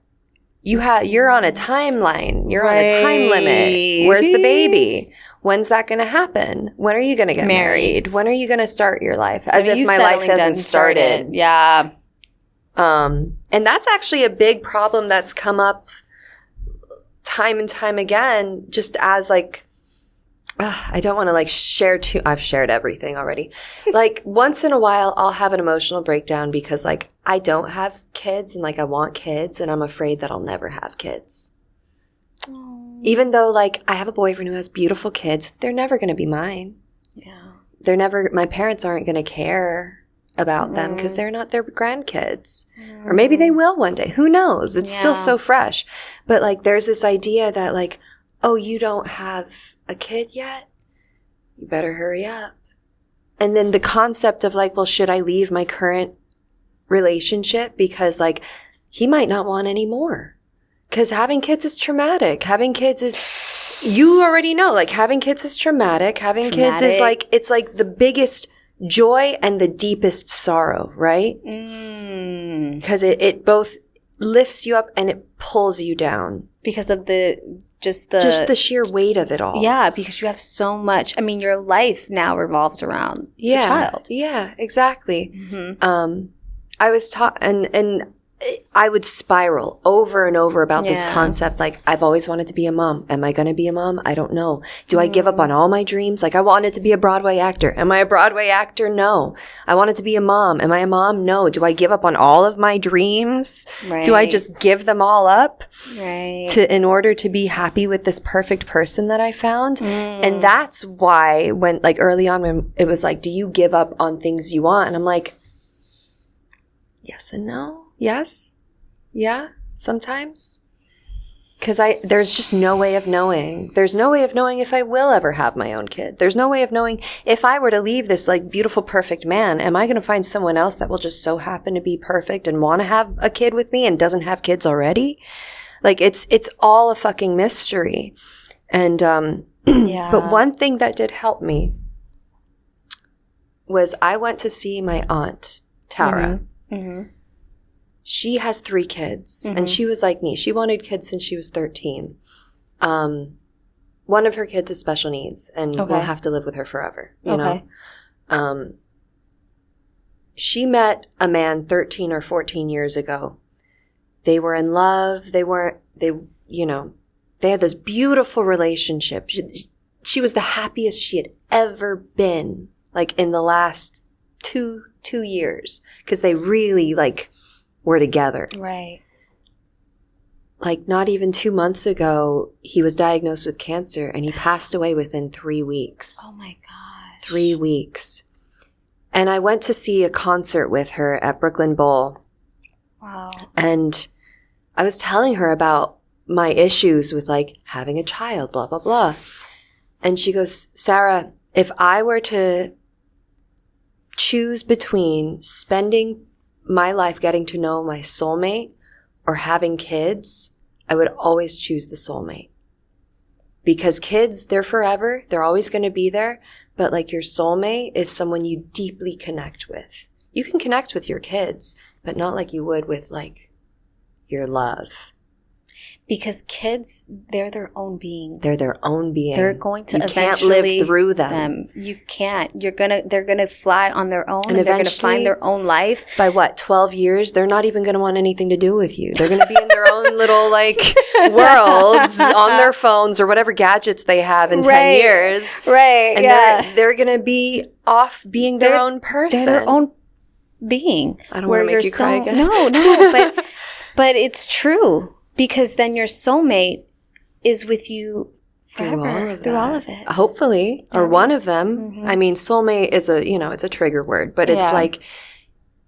You're on a timeline. You're on a time limit. Where's the baby? When's that going to happen? When are you going to get married? When are you going to start your life? As if my life hasn't started. Yeah. And that's actually a big problem that's come up time and time again, just as like, I don't want to like share I've shared everything already. Like once in a while I'll have an emotional breakdown because like I don't have kids and like I want kids and I'm afraid that I'll never have kids. Aww. Even though like I have a boyfriend who has beautiful kids, they're never going to be mine. Yeah. My parents aren't going to care about them because they're not their grandkids. Or maybe they will one day. Who knows? It's still so fresh. But like there's this idea that like, oh, you don't have a kid yet? You better hurry up. And then the concept of like, well, should I leave my current relationship because like he might not want any more? Because having kids is traumatic. Having kids is, you already know, like having kids is traumatic. Having kids is like, it's like the biggest joy and the deepest sorrow, right? Because it both lifts you up and it pulls you down. Because of just the sheer weight of it all. Yeah, because you have so much. I mean, your life now revolves around the child. Yeah, exactly. I was taught, and I would spiral over and over about this concept. Like, I've always wanted to be a mom. Am I going to be a mom? I don't know. Do I give up on all my dreams? Like, I wanted to be a Broadway actor. Am I a Broadway actor? No. I wanted to be a mom. Am I a mom? No. Do I give up on all of my dreams? Right. Do I just give them all up? Right. In order to be happy with this perfect person that I found? And that's why when, like, early on when it was like, do you give up on things you want? And I'm like, yes and no. Yes. Yeah. Sometimes. Because there's just no way of knowing. There's no way of knowing if I will ever have my own kid. There's no way of knowing if I were to leave this like beautiful, perfect man, am I going to find someone else that will just so happen to be perfect and want to have a kid with me and doesn't have kids already? Like it's all a fucking mystery. And, but one thing that did help me was I went to see my aunt, Tara. She has 3 kids, and she was like me. She wanted kids since she was 13. One of her kids is special needs, and will have to live with her forever, you know? She met a man 13 or 14 years ago. They were in love. They had this beautiful relationship. She was the happiest she had ever been, like, in the last two years, because they really, like, were together. Right. Like, not even 2 months ago, he was diagnosed with cancer, and he passed away within 3 weeks. Oh, my gosh. 3 weeks. And I went to see a concert with her at Brooklyn Bowl. Wow. And I was telling her about my issues with, like, having a child, blah, blah, blah. And she goes, Sarah, if I were to choose between spending my life getting to know my soulmate or having kids, I would always choose the soulmate. Because kids, they're forever. They're always going to be there. But like your soulmate is someone you deeply connect with. You can connect with your kids, but not like you would with like your love. Because kids, they're their own being. They're their own being. They're going to you eventually can't live through them. You can't. They're gonna fly on their own, and they're gonna find their own life. By what, 12 years, they're not even gonna want anything to do with you. They're gonna be in their own little like worlds on their phones or whatever gadgets they have in 10 years. Right. And they're gonna be off being their own person. They're their own being. I don't want to make you cry again. No, but it's true. Because then your soulmate is with you forever. Through all of it. Hopefully. Or one of them. Mm-hmm. I mean, soulmate is it's a trigger word. But it's like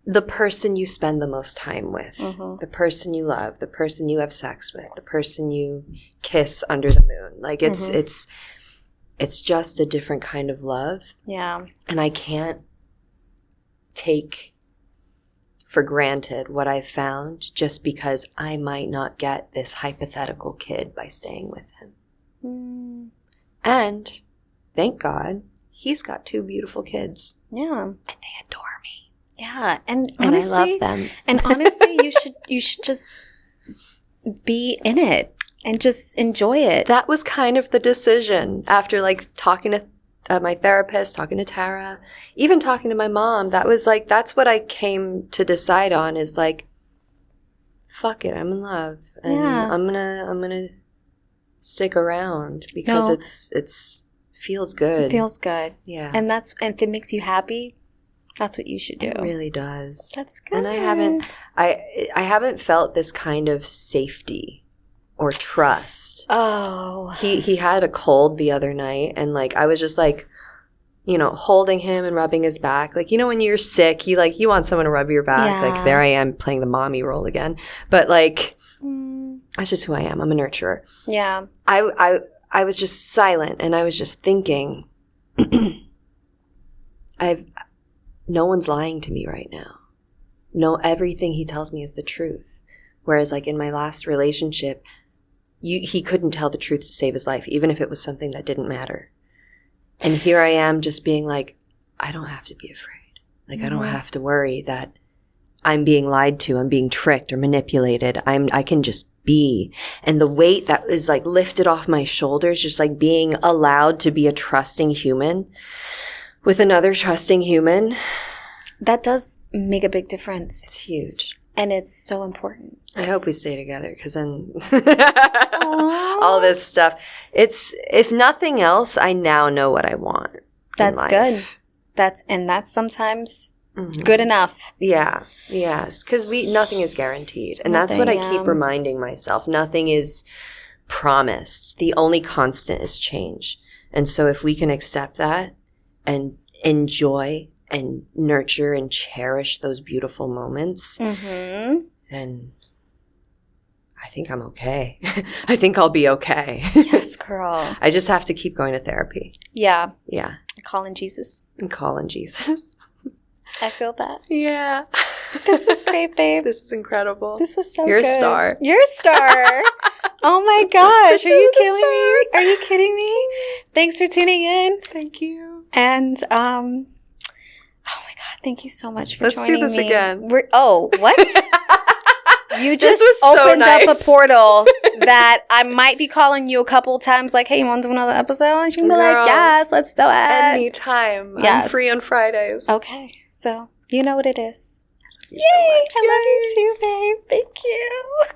the person you spend the most time with. Mm-hmm. The person you love. The person you have sex with. The person you kiss under the moon. Like it's just a different kind of love. Yeah. And I can't take for granted what I've found just because I might not get this hypothetical kid by staying with him. Mm. And thank God, he's got 2 beautiful kids. Yeah. And they adore me. Yeah. And honestly, I love them. And honestly, you should just be in it and just enjoy it. That was kind of the decision after like talking to my therapist, talking to Tara, even talking to my mom. That was like, that's what I came to decide on is like, fuck it, I'm in love. And I'm gonna stick around because it's feels good. It feels good. Yeah. And if it makes you happy, that's what you should do. It really does. That's good. And I haven't felt this kind of safety or trust. Oh. He had a cold the other night and like I was just like, holding him and rubbing his back. Like, when you're sick, you want someone to rub your back. Yeah. Like there I am playing the mommy role again. But like that's just who I am. I'm a nurturer. Yeah. I was just silent and I was just thinking no one's lying to me right now. No, everything he tells me is the truth. Whereas like in my last relationship, he couldn't tell the truth to save his life, even if it was something that didn't matter. And here I am just being like, I don't have to be afraid. Like, I don't have to worry that I'm being lied to, I'm being tricked or manipulated. I can just be. And the weight that is like lifted off my shoulders, just like being allowed to be a trusting human with another trusting human. That does make a big difference. It's huge. And it's so important. I hope we stay together because then all this stuff. If nothing else, I now know what I want. That's good. That's sometimes good enough. Yeah. Yes. Because nothing is guaranteed. And that's what I keep reminding myself. Nothing is promised. The only constant is change. And so if we can accept that and enjoy and nurture and cherish those beautiful moments, then I think I'm okay. I think I'll be okay. Yes, girl. I just have to keep going to therapy. Yeah. Yeah. Calling Jesus. And calling Jesus. I feel that. Yeah. This was great, babe. This is incredible. This was so You're good. A star. You're a star. Oh my gosh. Are you kidding me? Are you kidding me? Thanks for tuning in. Thank you. And oh my God, thank you so much for joining me. Let's do this again. What? You just so opened nice. up a portal that I might be calling you a couple times like, hey, you want to do another episode? And you can be like, yes, let's do it. Anytime. Yes. I'm free on Fridays. Okay. So you know what it is. Yay! So I love you too, babe. Thank you.